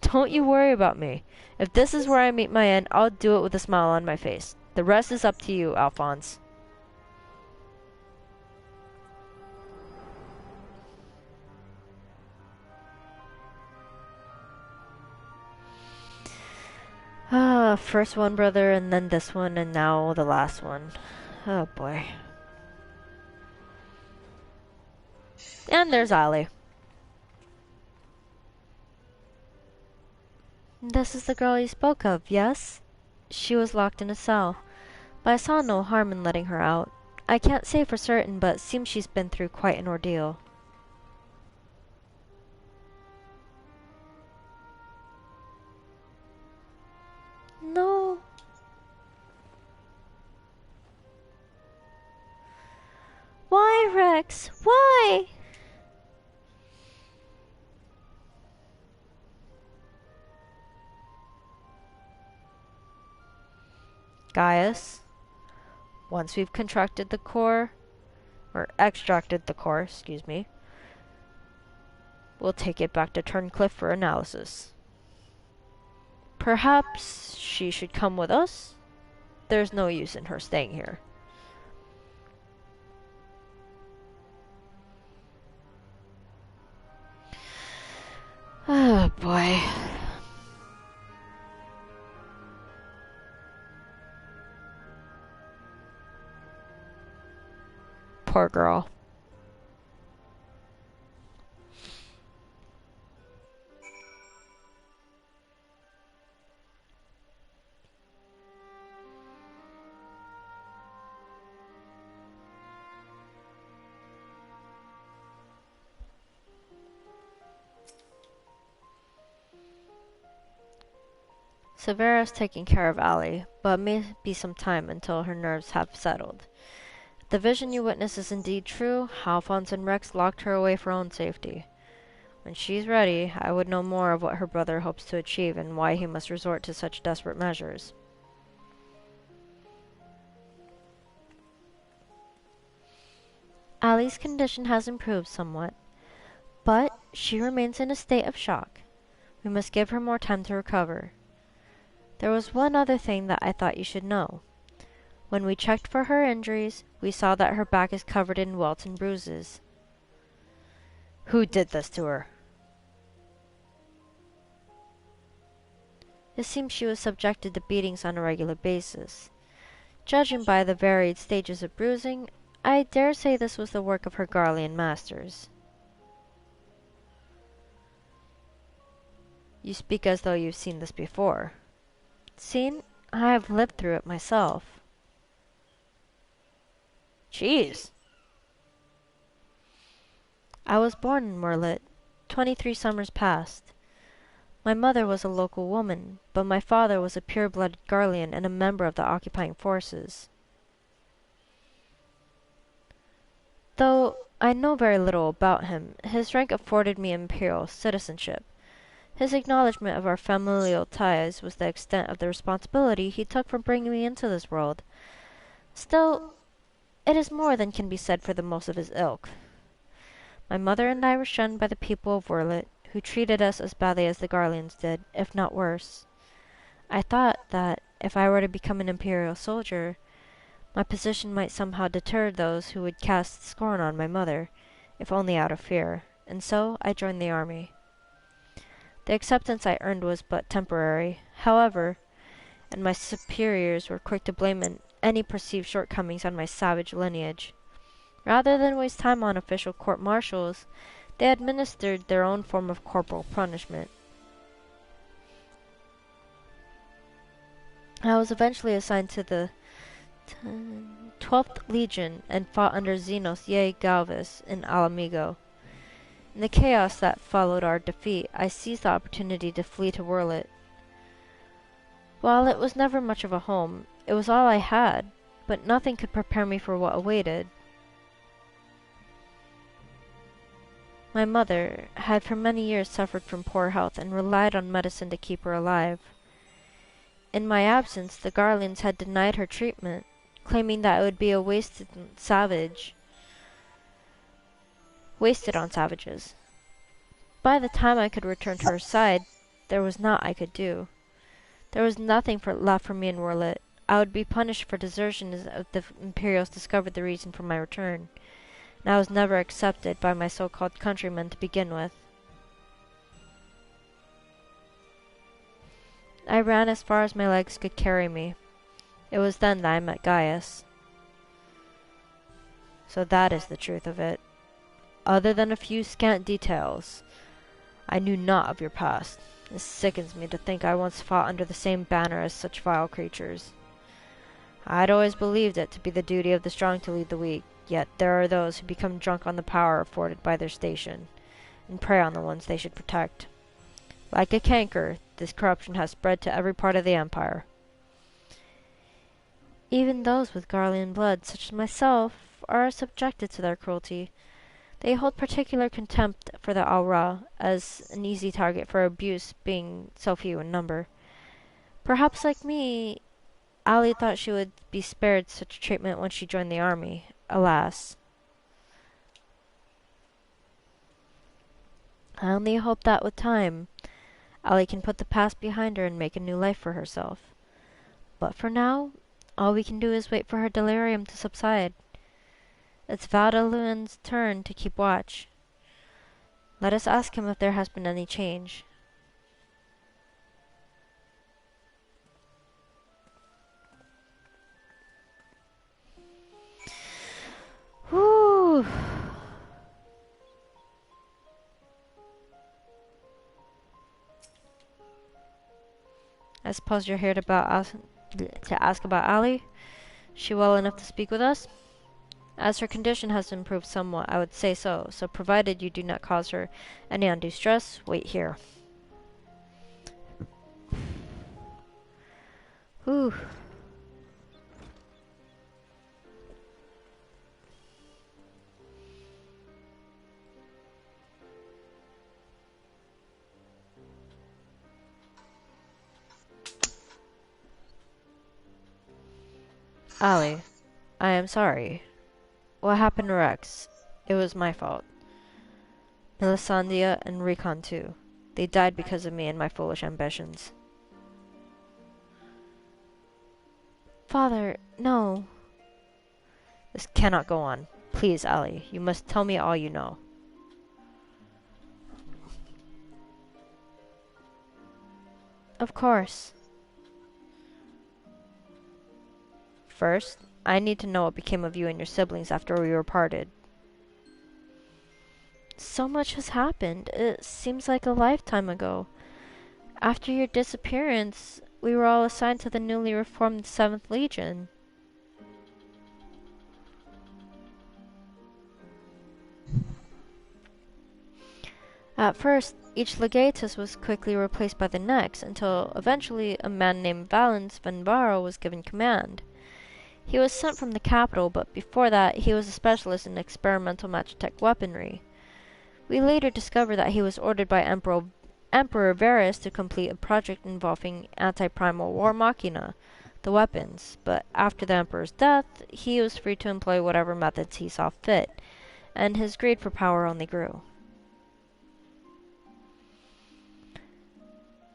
Don't you worry about me. If this is where I meet my end, I'll do it with a smile on my face. The rest is up to you, Alphonse. First one brother, and then this one, and now the last one. Oh boy. And there's Allie. This is the girl you spoke of, yes? She was locked in a cell, but I saw no harm in letting her out. I can't say for certain, but it seems she's been through quite an ordeal. No. Why, Rex? Why? Gaius, once we've extracted the core, excuse me, we'll take it back to Turncliffe for analysis. Perhaps she should come with us? There's no use in her staying here. Oh boy. Poor girl. Severa's taking care of Allie, but it may be some time until her nerves have settled. If the vision you witness is indeed true, Alphonse and Rex locked her away for her own safety. When she's ready, I would know more of what her brother hopes to achieve and why he must resort to such desperate measures. Allie's condition has improved somewhat, but she remains in a state of shock. We must give her more time to recover. There was one other thing that I thought you should know. When we checked for her injuries, we saw that her back is covered in welts and bruises. Who did this to her? It seems she was subjected to beatings on a regular basis. Judging by the varied stages of bruising, I dare say this was the work of her Garlean masters. You speak as though you've seen this before. Seen? I have lived through it myself. Jeez. I was born in Merlit, 23 summers past. My mother was a local woman, but my father was a pure-blooded Garlean and a member of the occupying forces. Though I know very little about him, his rank afforded me imperial citizenship. His acknowledgment of our familial ties was the extent of the responsibility he took for bringing me into this world. Still, it is more than can be said for the most of his ilk. My mother and I were shunned by the people of Werlet, who treated us as badly as the Garleans did, if not worse. I thought that, if I were to become an imperial soldier, my position might somehow deter those who would cast scorn on my mother, if only out of fear, and so I joined the army. The acceptance I earned was but temporary. However, and my superiors were quick to blame any perceived shortcomings on my savage lineage. Rather than waste time on official court-martials, they administered their own form of corporal punishment. I was eventually assigned to the 12th Legion and fought under Zenos Ye Galvis in Alamigo. In the chaos that followed our defeat, I seized the opportunity to flee to Wurlit. While it was never much of a home, it was all I had, but nothing could prepare me for what awaited. My mother had for many years suffered from poor health and relied on medicine to keep her alive. In my absence, the Garlands had denied her treatment, claiming that it would be wasted on savages. By the time I could return to her side, there was naught I could do. There was nothing left for me in Wurlit. I would be punished for desertion if the Imperials discovered the reason for my return, and I was never accepted by my so-called countrymen to begin with. I ran as far as my legs could carry me. It was then that I met Gaius. So that is the truth of it. Other than a few scant details, I knew naught of your past. It sickens me to think I once fought under the same banner as such vile creatures. I had always believed it to be the duty of the strong to lead the weak, yet there are those who become drunk on the power afforded by their station, and prey on the ones they should protect. Like a canker, this corruption has spread to every part of the Empire. Even those with Garlean blood, such as myself, are subjected to their cruelty. They hold particular contempt for the Aura, as an easy target for abuse, being so few in number. Perhaps like me, Ali thought she would be spared such treatment when she joined the army. Alas. I only hope that with time, Ali can put the past behind her and make a new life for herself. But for now, all we can do is wait for her delirium to subside. It's Vadaluan's turn to keep watch. Let us ask him if there has been any change. Whew. I suppose you're here to ask about Ali? She well enough to speak with us? As her condition has improved somewhat, I would say so, so provided you do not cause her any undue stress, wait here. Whew. Ali, I am sorry. What happened to Rex? It was my fault. Melisandre and Recon too. They died because of me and my foolish ambitions. Father, no. This cannot go on. Please, Ali, you must tell me all you know. Of course. First, I need to know what became of you and your siblings after we were parted. So much has happened. It seems like a lifetime ago. After your disappearance, we were all assigned to the newly reformed 7th Legion. At first, each legatus was quickly replaced by the next, until eventually a man named Valens Venvaro was given command. He was sent from the capital, but before that, he was a specialist in experimental magitech weaponry. We later discovered that he was ordered by Emperor Varus to complete a project involving anti-primal war machina, the weapons, but after the Emperor's death, he was free to employ whatever methods he saw fit, and his greed for power only grew.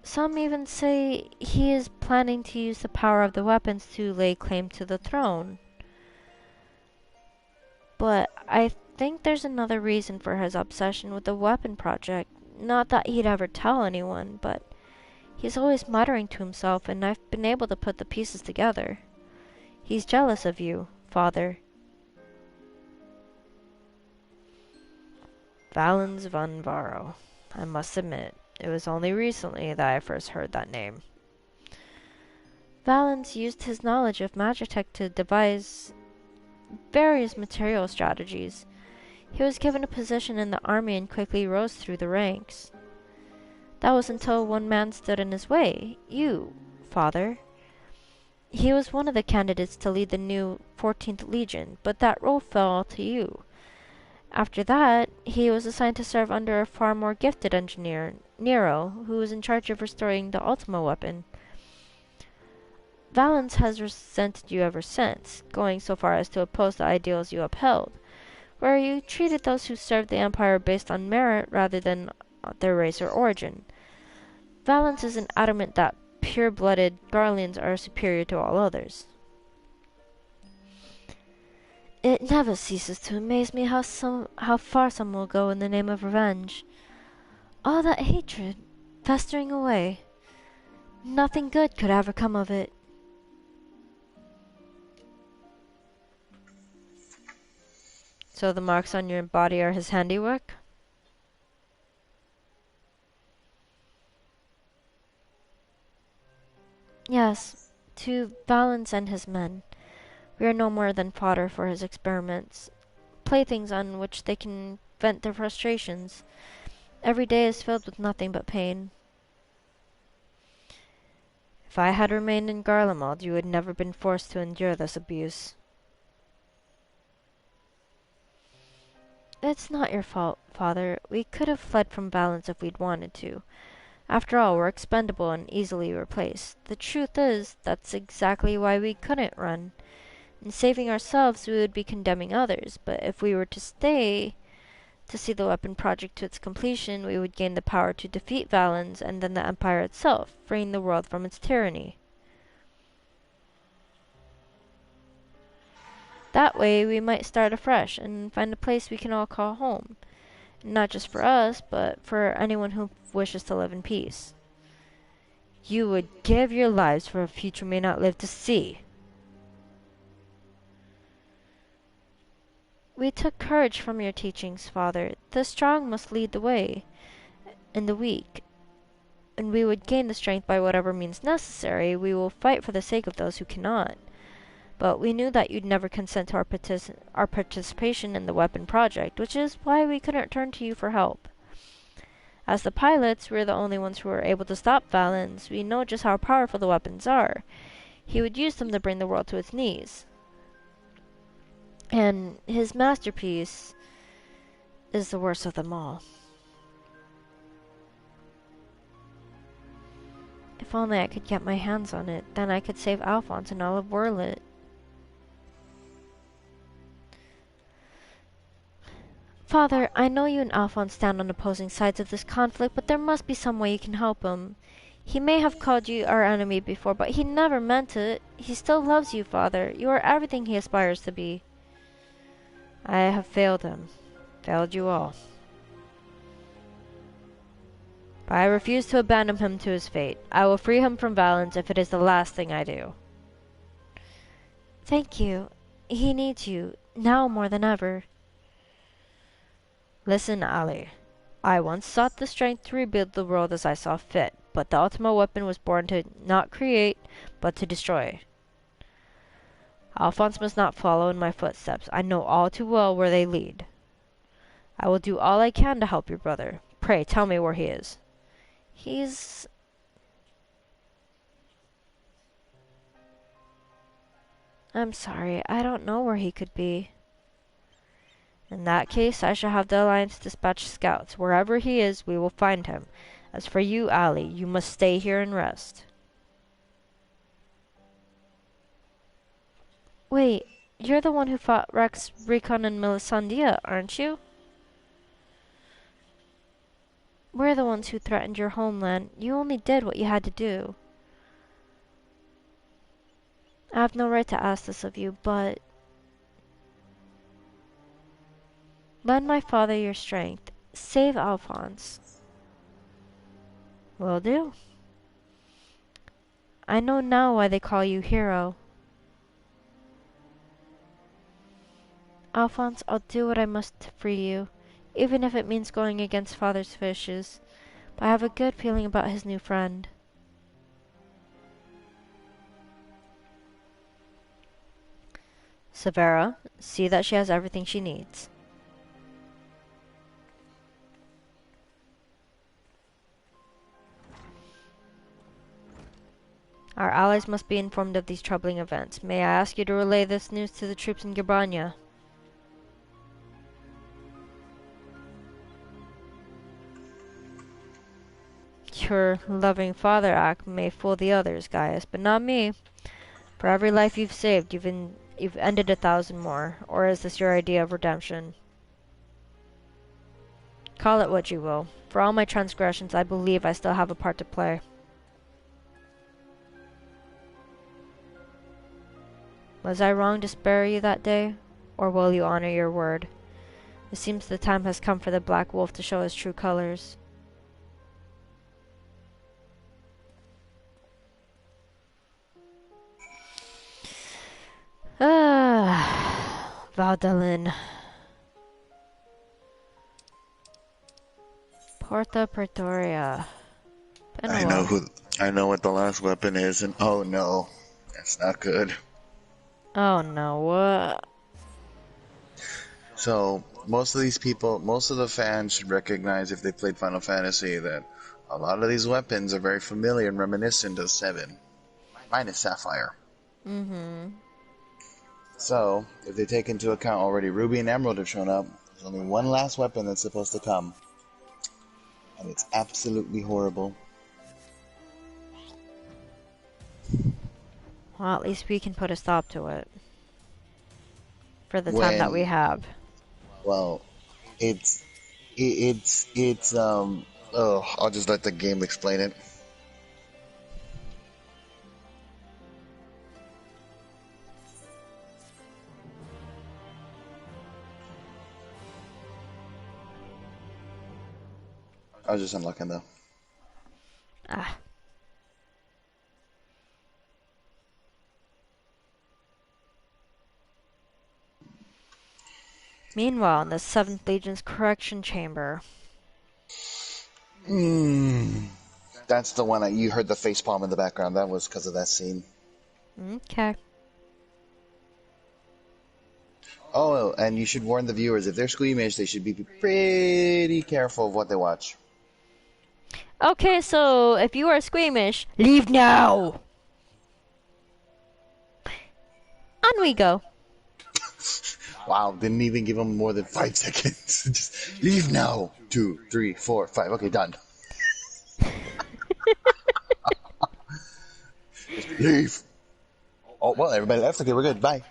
Some even say he is planning to use the power of the weapons to lay claim to the throne. But I think there's another reason for his obsession with the weapon project. Not that he'd ever tell anyone, but He's always muttering to himself, and I've been able to put the pieces together. He's jealous of you, Father. Valens von Varro. I must admit, it was only recently that I first heard that name. Valens used his knowledge of Magitech to devise various material strategies. He was given a position in the army and quickly rose through the ranks. That was until one man stood in his way, you, Father. He was one of the candidates to lead the new 14th Legion, but that role fell to you. After that, he was assigned to serve under a far more gifted engineer, Nero, who was in charge of restoring the Ultima weapon. Valens has resented you ever since, going so far as to oppose the ideals you upheld, where you treated those who served the Empire based on merit rather than their race or origin. Valens is adamant that pure-blooded Garleans are superior to all others. It never ceases to amaze me how far some will go in the name of revenge. All that hatred, festering away. Nothing good could ever come of it. So the marks on your body are his handiwork? Yes, to Valens and his men. We are no more than fodder for his experiments, playthings on which they can vent their frustrations. Every day is filled with nothing but pain. If I had remained in Garlemald, you had never been forced to endure this abuse. It's not your fault, Father. We could have fled from Valens if we'd wanted to. After all, we're expendable and easily replaced. The truth is, that's exactly why we couldn't run. In saving ourselves, we would be condemning others, but if we were to stay to see the weapon project to its completion, we would gain the power to defeat Valens and then the Empire itself, freeing the world from its tyranny. That way, we might start afresh and find a place we can all call home. Not just for us, but for anyone who wishes to live in peace. You would give your lives for a future we may not live to see. We took courage from your teachings, Father. The strong must lead the way, and the weak. And we would gain the strength by whatever means necessary. We will fight for the sake of those who cannot. But we knew that you'd never consent to our participation in the weapon project, which is why we couldn't turn to you for help. As the pilots, we're the only ones who were able to stop Valens. We know just how powerful the weapons are. He would use them to bring the world to its knees. And his masterpiece is the worst of them all. If only I could get my hands on it, then I could save Alphonse and all of Werlet. Father, I know you and Alphonse stand on opposing sides of this conflict, but there must be some way you can help him. He may have called you our enemy before, but he never meant it. He still loves you, Father. You are everything he aspires to be. I have failed him. Failed you all. But I refuse to abandon him to his fate. I will free him from Valens if it is the last thing I do. Thank you. He needs you, now more than ever. Listen, Ali. I once sought the strength to rebuild the world as I saw fit, but the Ultima weapon was born to not create, but to destroy. Alphonse must not follow in my footsteps. I know all too well where they lead. I will do all I can to help your brother. Pray, tell me where he is. He's... I'm sorry, I don't know where he could be. In that case, I shall have the Alliance dispatch scouts. Wherever he is, we will find him. As for you, Ali, you must stay here and rest. Wait, you're the one who fought Rex, Recon, and Melisandre, aren't you? We're the ones who threatened your homeland. You only did what you had to do. I have no right to ask this of you, but... lend my father your strength. Save Alphonse. Will do. I know now why they call you hero. Alphonse, I'll do what I must to free you, even if it means going against Father's wishes. But I have a good feeling about his new friend. Severa, see that she has everything she needs. Our allies must be informed of these troubling events. May I ask you to relay this news to the troops in Gibrania? Your loving father act may fool the others, Gaius, but not me. For every life you've saved, you've ended 1,000 more. Or is this your idea of redemption? Call it what you will. For all my transgressions, I believe I still have a part to play. Was I wrong to spare you that day? Or will you honor your word? It seems the time has come for the Black Wolf to show his true colors. Valdalin. Porta Pretoria. I know what the last weapon is, and oh no, that's not good. Oh no, what? So, most of the fans should recognize if they played Final Fantasy that a lot of these weapons are very familiar and reminiscent of 7. Mine is Sapphire. So, if they take into account already Ruby and Emerald have shown up, there's only one last weapon that's supposed to come. And it's absolutely horrible. Well, at least we can put a stop to it. For the time that we have. Well, I'll just let the game explain it. I was just unlocking though. Ah. Meanwhile, in the 7th Legion's correction chamber. That's the one you heard the facepalm in the background. That was because of that scene. Okay. Oh, and you should warn the viewers, if they're squeamish, they should be pretty careful of what they watch. Okay, so if you are squeamish, leave now! On we go. Wow, didn't even give them more than 5 seconds. Just leave now. 2, 3, 4, 5. Okay, done. Just leave. Oh, well, everybody left. Okay, we're good. Bye.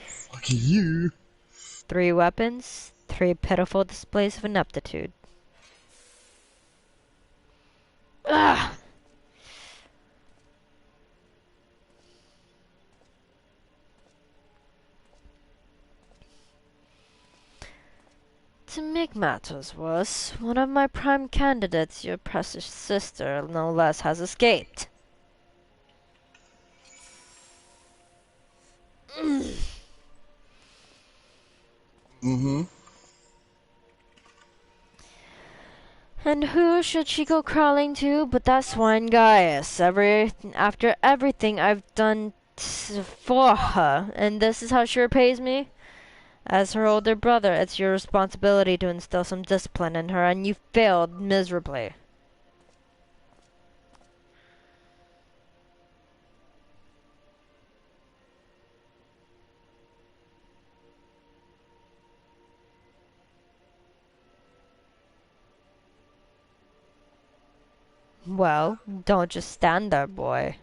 Fuck you. 3 weapons, 3 pitiful displays of ineptitude. Ugh! To make matters worse, one of my prime candidates, your precious sister, no less, has escaped. And who should she go crawling to but that swine Gaius, after everything I've done for her, and this is how she repays me? As her older brother, it's your responsibility to instill some discipline in her, and you failed miserably. Well, don't just stand there, boy.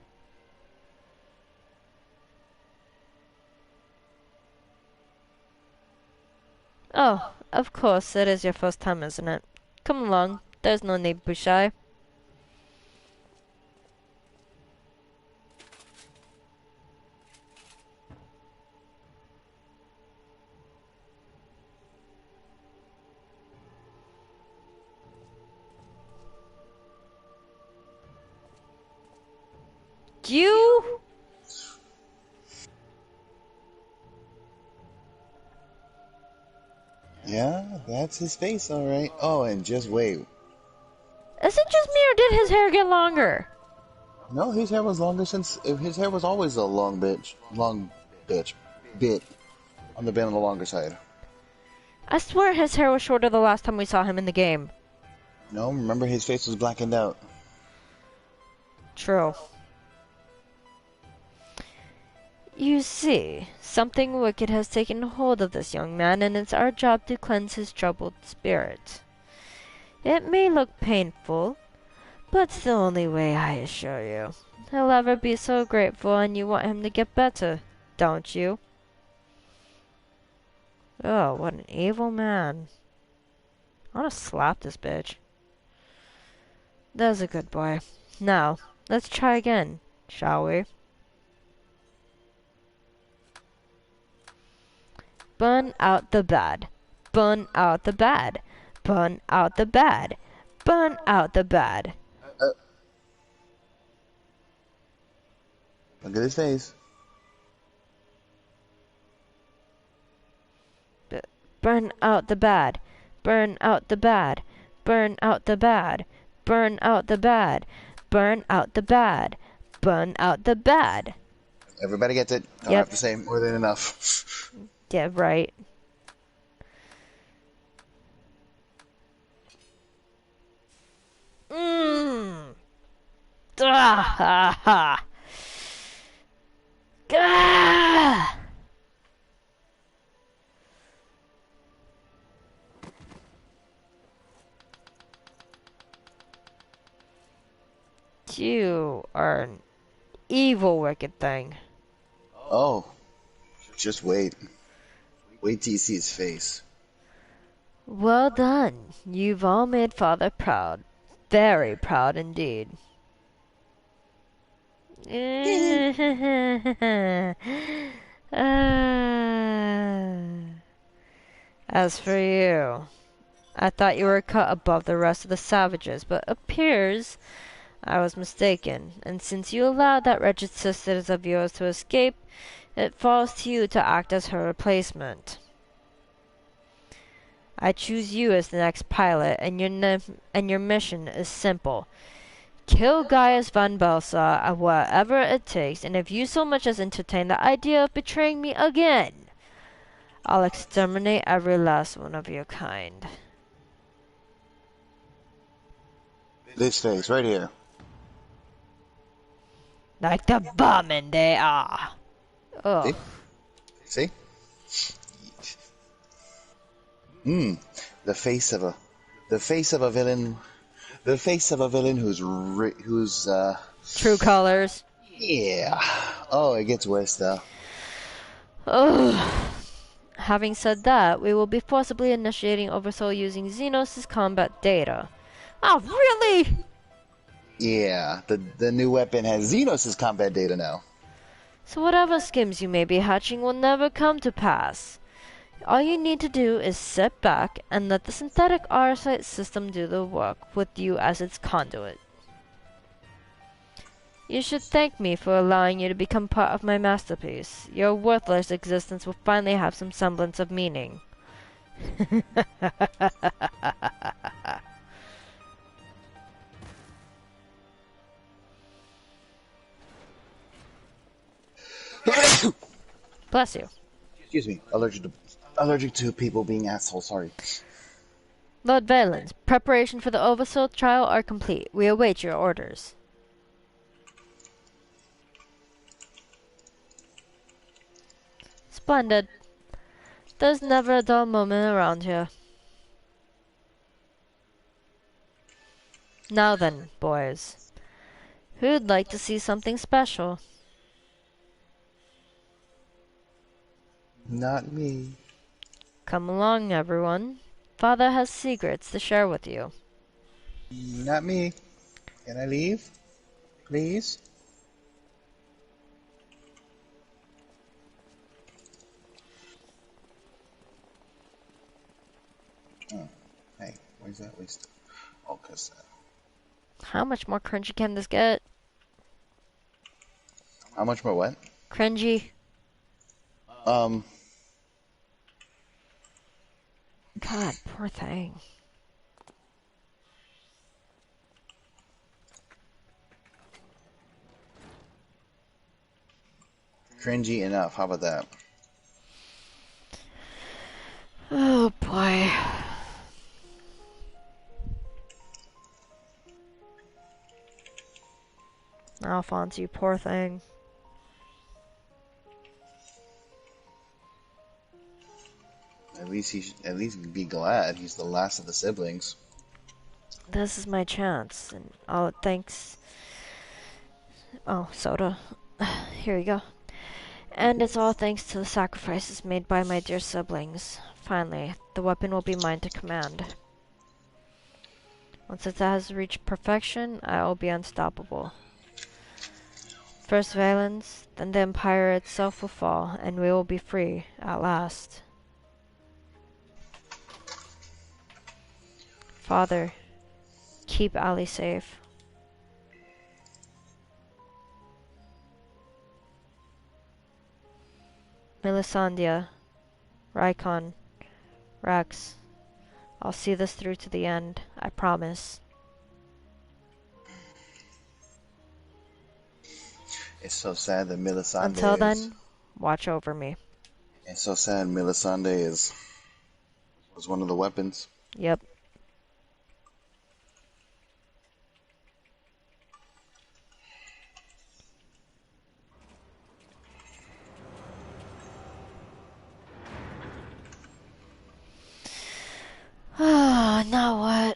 Oh, of course, it is your first time, isn't it? Come along, there's no need to be shy. you? Yeah, that's his face, alright. Oh, and just wait. Is it just me or did his hair get longer? No, his hair was longer since... His hair was always a long bit on the longer side. I swear his hair was shorter the last time we saw him in the game. No, remember his face was blackened out. True. You see, something wicked has taken hold of this young man, and it's our job to cleanse his troubled spirit. It may look painful, but it's the only way, I assure you. He'll ever be so grateful, and you want him to get better, don't you? Oh, what an evil man. I want to slap this bitch. There's a good boy. Now, let's try again, shall we? Burn out the bad. Burn out the bad. Burn out the bad. Burn out the bad. Look at his face. Burn out the bad. Burn out the bad. Burn out the bad. Burn out the bad. Burn out the bad. Burn out the bad. Everybody gets it. Don't have to say more than enough. Yeah, right. Mmm. Ah ha ha. Gah! You are an evil, wicked thing. Oh, just wait. Wait till you see his face. Well done. You've all made Father proud. Very proud indeed. As for you, I thought you were cut above the rest of the savages, but appears I was mistaken, and since you allowed that wretched sister of yours to escape, it falls to you to act as her replacement. I choose you as the next pilot, and your mission is simple. Kill Gaius van Belsa, whatever it takes, and if you so much as entertain the idea of betraying me again, I'll exterminate every last one of your kind. This face, right here. Like the vermin they are. Oh. See? The face of a villain. The face of a villain who's true colors. Yeah. Oh, it gets worse though. Ugh. Having said that, we will be forcibly initiating Oversoul using Xenos' combat data. Oh, really? Yeah, the new weapon has Xenos' combat data now. So whatever schemes you may be hatching will never come to pass. All you need to do is sit back and let the synthetic R-Site system do the work with you as its conduit. You should thank me for allowing you to become part of my masterpiece. Your worthless existence will finally have some semblance of meaning. Bless you. Excuse me. Allergic to people being assholes. Sorry. Lord Valens, preparation for the Oversoul trial are complete. We await your orders. Splendid. There's never a dull moment around here. Now then, boys. Who'd like to see something special? Not me. Come along, everyone. Father has secrets to share with you. Not me. Can I leave? Please? Oh, hey, where's that waste? Oh, 'cause How much more cringy can this get? How much more what? Cringy. God, poor thing. Cringy enough. How about that? Oh boy. Alphonse, you poor thing. At least be glad he's the last of the siblings. This is my chance, and all thanks. Oh, soda. Here you go. And it's all thanks to the sacrifices made by my dear siblings. Finally, the weapon will be mine to command. Once it has reached perfection, I will be unstoppable. First Valens, then the Empire itself will fall, and we will be free, at last. Father, keep Ali safe. Melisandre, Rykon, Rex, I'll see this through to the end, I promise. It's so sad that Melisandre Until then, watch over me. It's so sad Melisandre was one of the weapons. Yep. Ah, now what?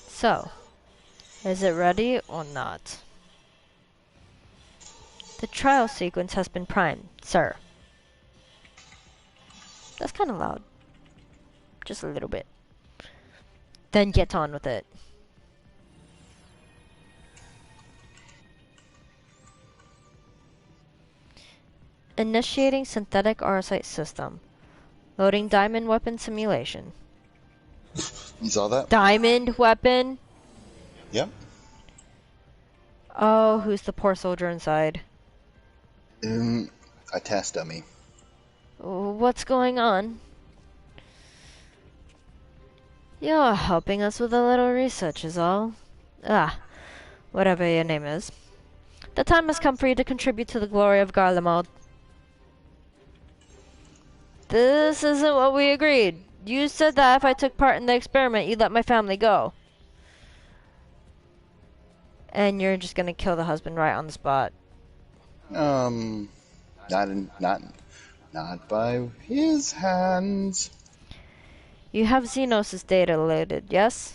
So, is it ready or not? The trial sequence has been primed, sir. That's kind of loud. Just a little bit. Then get on with it. Initiating synthetic RSite system. Loading diamond weapon simulation. You saw that? Diamond weapon? Yep. Oh, who's the poor soldier inside? A test dummy. What's going on? You're helping us with a little research is all. Whatever your name is. The time has come for you to contribute to the glory of Garlemald. This isn't what we agreed. You said that if I took part in the experiment, you'd let my family go. And you're just gonna kill the husband right on the spot. Not by his hands. You have Xenos' data loaded, yes?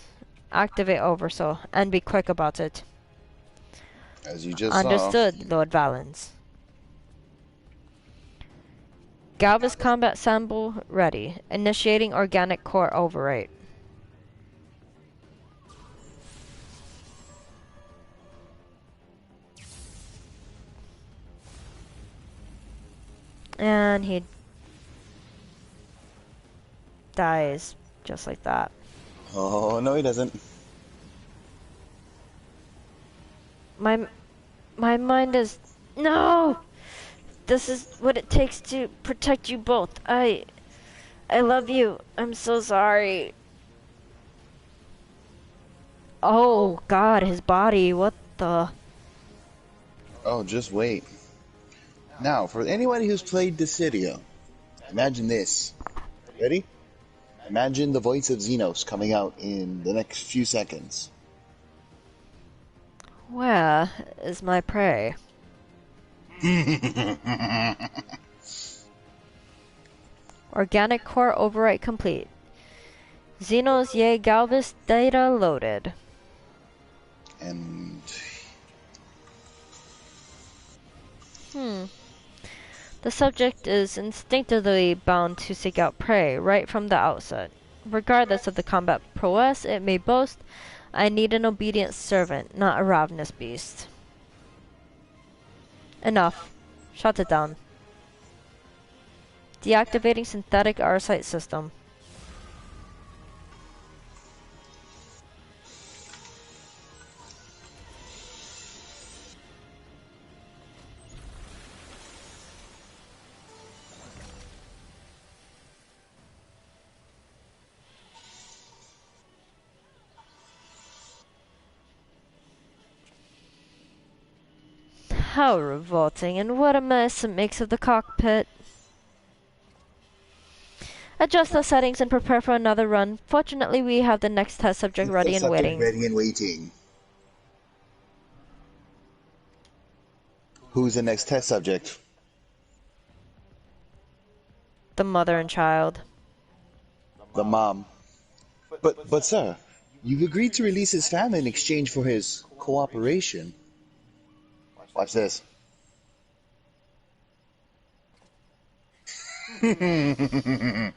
Activate Oversoul, and be quick about it. As you just Understood, saw. Lord Valens. Galvus combat sample ready. Initiating organic core overwrite. And he dies just like that. Oh, no he doesn't. My mind is... No! This is what it takes to protect you both. I love you. I'm so sorry. Oh, God, his body. What the... Oh, just wait. Now, for anybody who's played Dissidia, imagine this. Ready? Imagine the voice of Xenos coming out in the next few seconds. Where is my prey? Organic core overwrite complete. Xenos Ye Galvus data loaded. And... The subject is instinctively bound to seek out prey right from the outset. Regardless of the combat prowess it may boast, I need an obedient servant, not a ravenous beast. Enough. Shut it down. Deactivating synthetic arsite system. How revolting, and what a mess it makes of the cockpit. Adjust the settings and prepare for another run. Fortunately, we have the next test subject ready and waiting. Who's the next test subject? The mother and child. The mom. But sir, you've agreed to release his family in exchange for his cooperation. Watch this. Okay,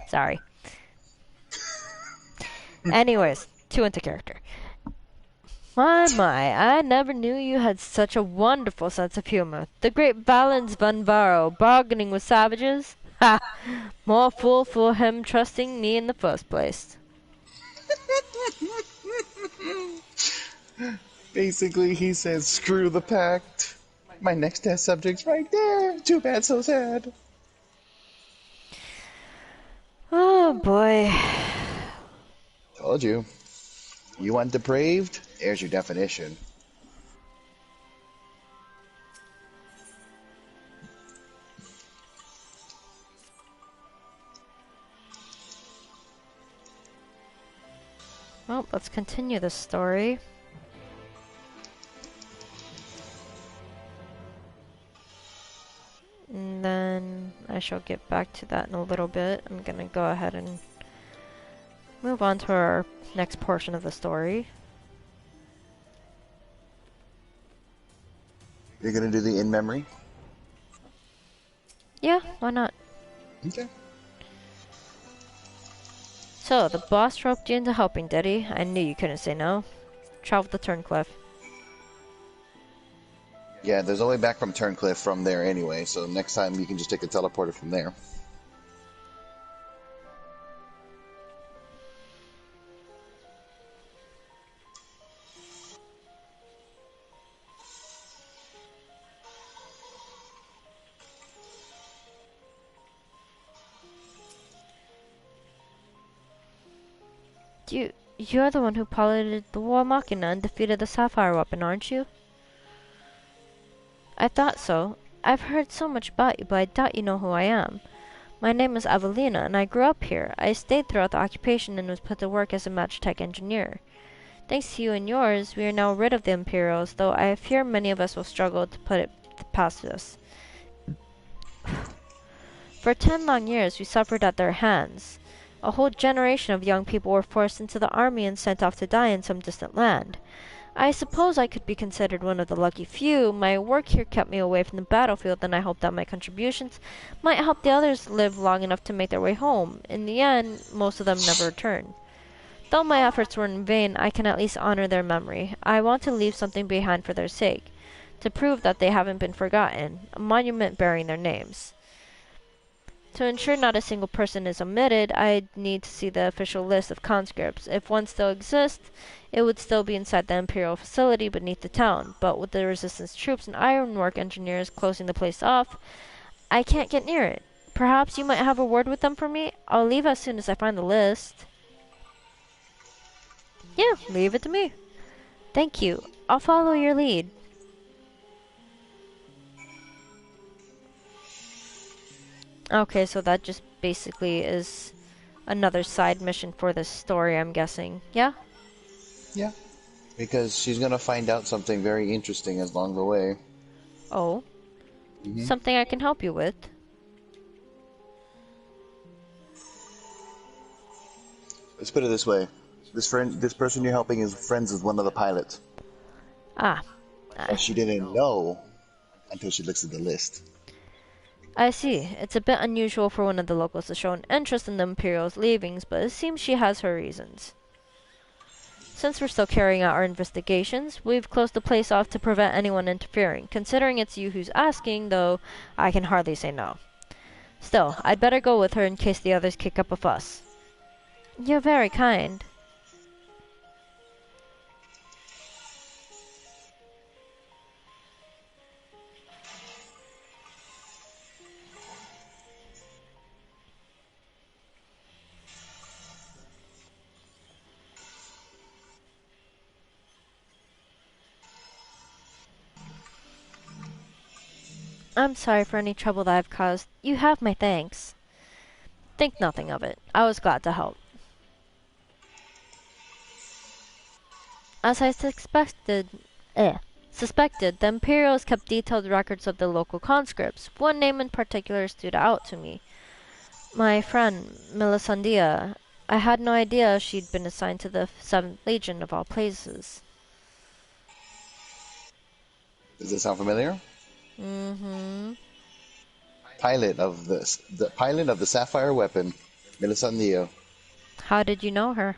sorry. Anyways, too into character. My, I never knew you had such a wonderful sense of humor. The great Valens von Varro, bargaining with savages? Ha! More fool for him trusting me in the first place. Basically, he says, screw the pact. My next test subject's right there. Too bad, so sad. Oh, boy. Told you. You want depraved? There's your definition. Well, let's continue this story. And then I shall get back to that in a little bit. I'm gonna go ahead and move on to our next portion of the story. You're gonna do the in-memory? Yeah, why not? Okay. So, the boss roped you into helping, did he? I knew you couldn't say no. Travel to Turncliffe. Yeah, there's a way back from Turncliffe from there anyway, so next time you can just take a teleporter from there. You're the one who piloted the War Machina and defeated the Sapphire weapon, aren't you? I thought so. I've heard so much about you, but I doubt you know who I am. My name is Evelina, and I grew up here. I stayed throughout the occupation and was put to work as a Magitech engineer. Thanks to you and yours, we are now rid of the Imperials, though I fear many of us will struggle to put it past us. For 10 long years, we suffered at their hands. A whole generation of young people were forced into the army and sent off to die in some distant land. I suppose I could be considered one of the lucky few. My work here kept me away from the battlefield, and I hoped that my contributions might help the others live long enough to make their way home. In the end, most of them never returned. Though my efforts were in vain, I can at least honor their memory. I want to leave something behind for their sake, to prove that they haven't been forgotten, a monument bearing their names. To ensure not a single person is omitted, I need to see the official list of conscripts. If one still exists, it would still be inside the Imperial facility beneath the town, but with the Resistance troops and ironwork engineers closing the place off, I can't get near it. Perhaps you might have a word with them for me? I'll leave as soon as I find the list. Yeah, leave it to me. Thank you. I'll follow your lead. Okay, so that just basically is another side mission for this story, I'm guessing. Yeah? Yeah. Because she's gonna find out something very interesting along the way. Oh? Something I can help you with? Let's put it this way. This person you're helping is friends with one of the pilots. She didn't know until she looks at the list. I see. It's a bit unusual for one of the locals to show an interest in the Imperial's leavings, but it seems she has her reasons. since we're still carrying out our investigations, we've closed the place off to prevent anyone interfering. Considering it's you who's asking, though, I can hardly say no. Still, I'd better go with her in case the others kick up a fuss. You're very kind. I'm sorry for any trouble that I've caused. You have my thanks. Think nothing of it. I was glad to help. As I suspected, the Imperials kept detailed records of the local conscripts. One name in particular stood out to me. My friend, Melisandre. I had no idea she'd been assigned to the 7th Legion of all places. Does this sound familiar? Mm-hmm. Pilot of the pilot of the Sapphire weapon, Melisandre. How did you know her?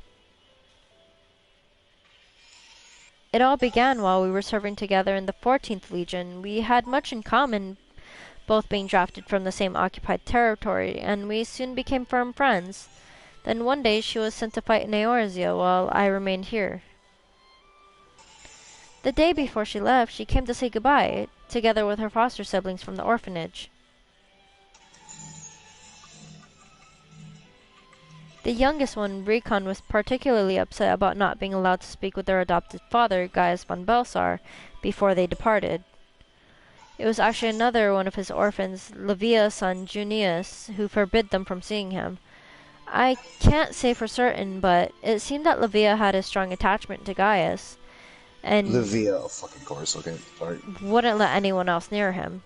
It all began while we were serving together in the 14th Legion. We had much in common, both being drafted from the same occupied territory, and we soon became firm friends. Then one day she was sent to fight in Eorzea while I remained here. The day before she left, she came to say goodbye, together with her foster siblings from the orphanage. The youngest one, Recon, was particularly upset about not being allowed to speak with their adopted father, Gaius von Belsar, before they departed. It was actually another one of his orphans, Livia's son Junius, who forbid them from seeing him. I can't say for certain, but it seemed that Livia had a strong attachment to Gaius, and Livia, of fucking course, okay, sorry. Wouldn't let anyone else near him.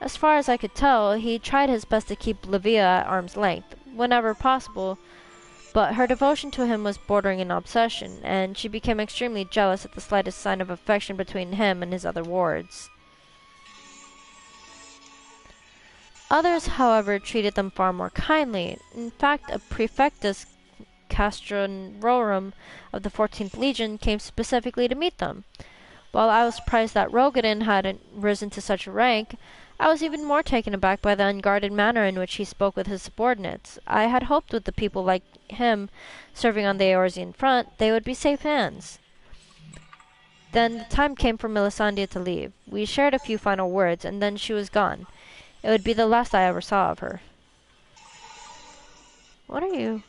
As far as I could tell, he tried his best to keep Livia at arm's length, whenever possible, but her devotion to him was bordering an obsession, and she became extremely jealous at the slightest sign of affection between him and his other wards. Others, however, treated them far more kindly. In fact, a Prefectus Castronorum of the 14th Legion came specifically to meet them. While I was surprised that Rogadin hadn't risen to such a rank, I was even more taken aback by the unguarded manner in which he spoke with his subordinates. I had hoped with the people like him serving on the Eorzean front, they would be safe hands. Then the time came for Melisandre to leave. We shared a few final words, and then she was gone. It would be the last I ever saw of her. What are you?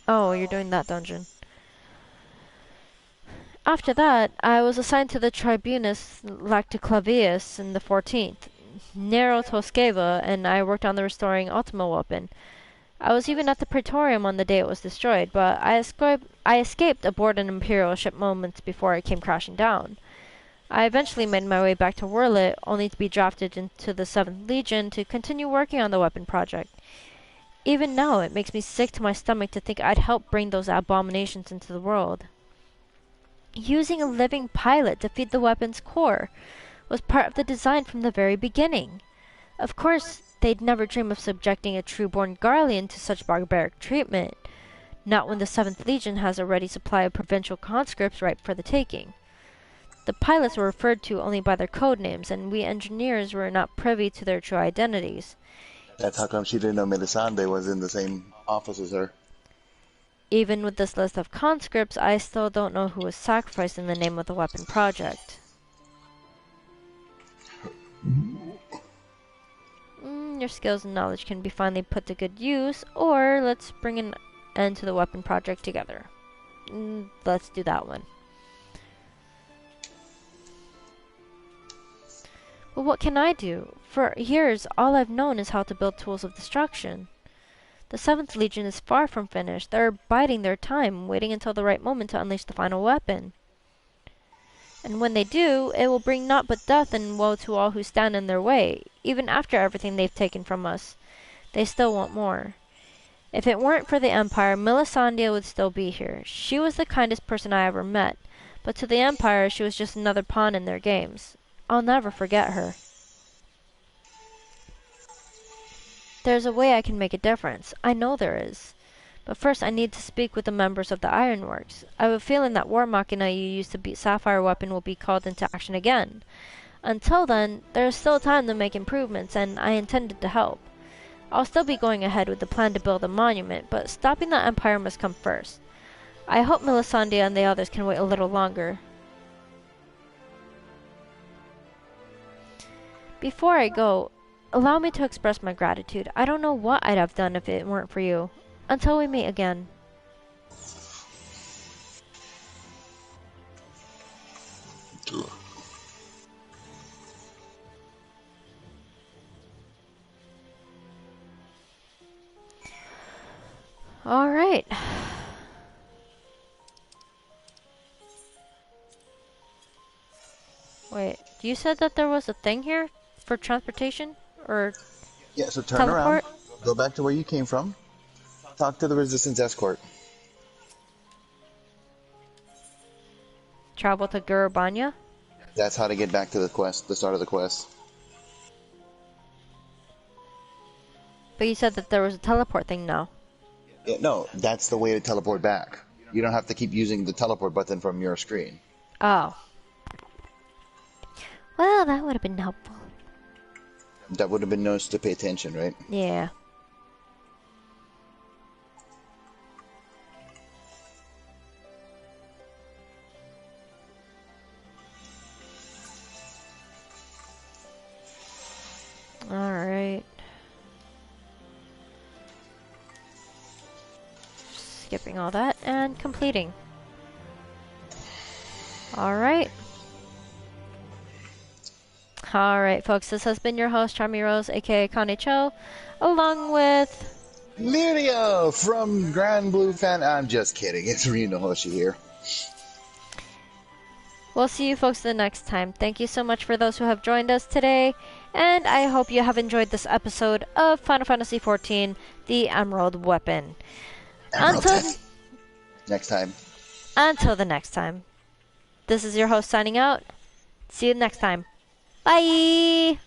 Oh, you're doing that dungeon. After that, I was assigned to the Tribunus Lacticlavius in the 14th. Nero Tosceva and I worked on the restoring Ultima weapon. I was even at the Praetorium on the day it was destroyed, but I escaped aboard an Imperial ship moments before it came crashing down. I eventually made my way back to Wurlit, only to be drafted into the 7th Legion to continue working on the weapon project. Even now, it makes me sick to my stomach to think I'd helped bring those abominations into the world. Using a living pilot to feed the weapon's core was part of the design from the very beginning. Of course, they'd never dream of subjecting a true-born Garlean to such barbaric treatment, not when the 7th Legion has a ready supply of provincial conscripts ripe for the taking. The pilots were referred to only by their code names, and we engineers were not privy to their true identities. That's how come she didn't know Melisandre was in the same office as her. Even with this list of conscripts, I still don't know who was sacrificed in the name of the weapon project. Your skills and knowledge can be finally put to good use, or let's bring an end to the weapon project together. Let's do that one. Well, what can I do? For years, all I've known is how to build tools of destruction. The 7th Legion is far from finished. They're biding their time, waiting until the right moment to unleash the final weapon. And when they do, it will bring naught but death and woe to all who stand in their way. Even after everything they've taken from us, they still want more. If it weren't for the Empire, Melisandre would still be here. She was the kindest person I ever met, but to the Empire, she was just another pawn in their games. I'll never forget her. There's a way I can make a difference. I know there is. But first I need to speak with the members of the Ironworks. I have a feeling that War Machina you used to beat Sapphire weapon will be called into action again. Until then, there is still time to make improvements, and I intended to help. I'll still be going ahead with the plan to build a monument, but stopping the Empire must come first. I hope Melisandre and the others can wait a little longer. Before I go, allow me to express my gratitude. I don't know what I'd have done if it weren't for you. Until we meet again. All right. Wait, you said that there was a thing here for transportation? Or yeah, so turn teleport? around, go back to where you came from, talk to the Resistance escort. Travel to Gurubanya? That's how to get back to the quest, the start of the quest. But you said that there was a teleport thing now. Yeah, no, that's the way to teleport back. You don't have to keep using the teleport button from your screen. Oh. Well, that would have been helpful. That would have been nice to pay attention, right? Yeah. Alright. Skipping all that and completing. Alright. Alright, folks, this has been your host, CharmieRose, aka Connie Cho, along with... Mirio from Grand Blue Fan. I'm just kidding, it's Reno Hoshi here. We'll see you folks the next time. Thank you so much for those who have joined us today, and I hope you have enjoyed this episode of Final Fantasy XIV, the Emerald Weapon. Next time. Until the next time. This is your host signing out. See you next time. Bye!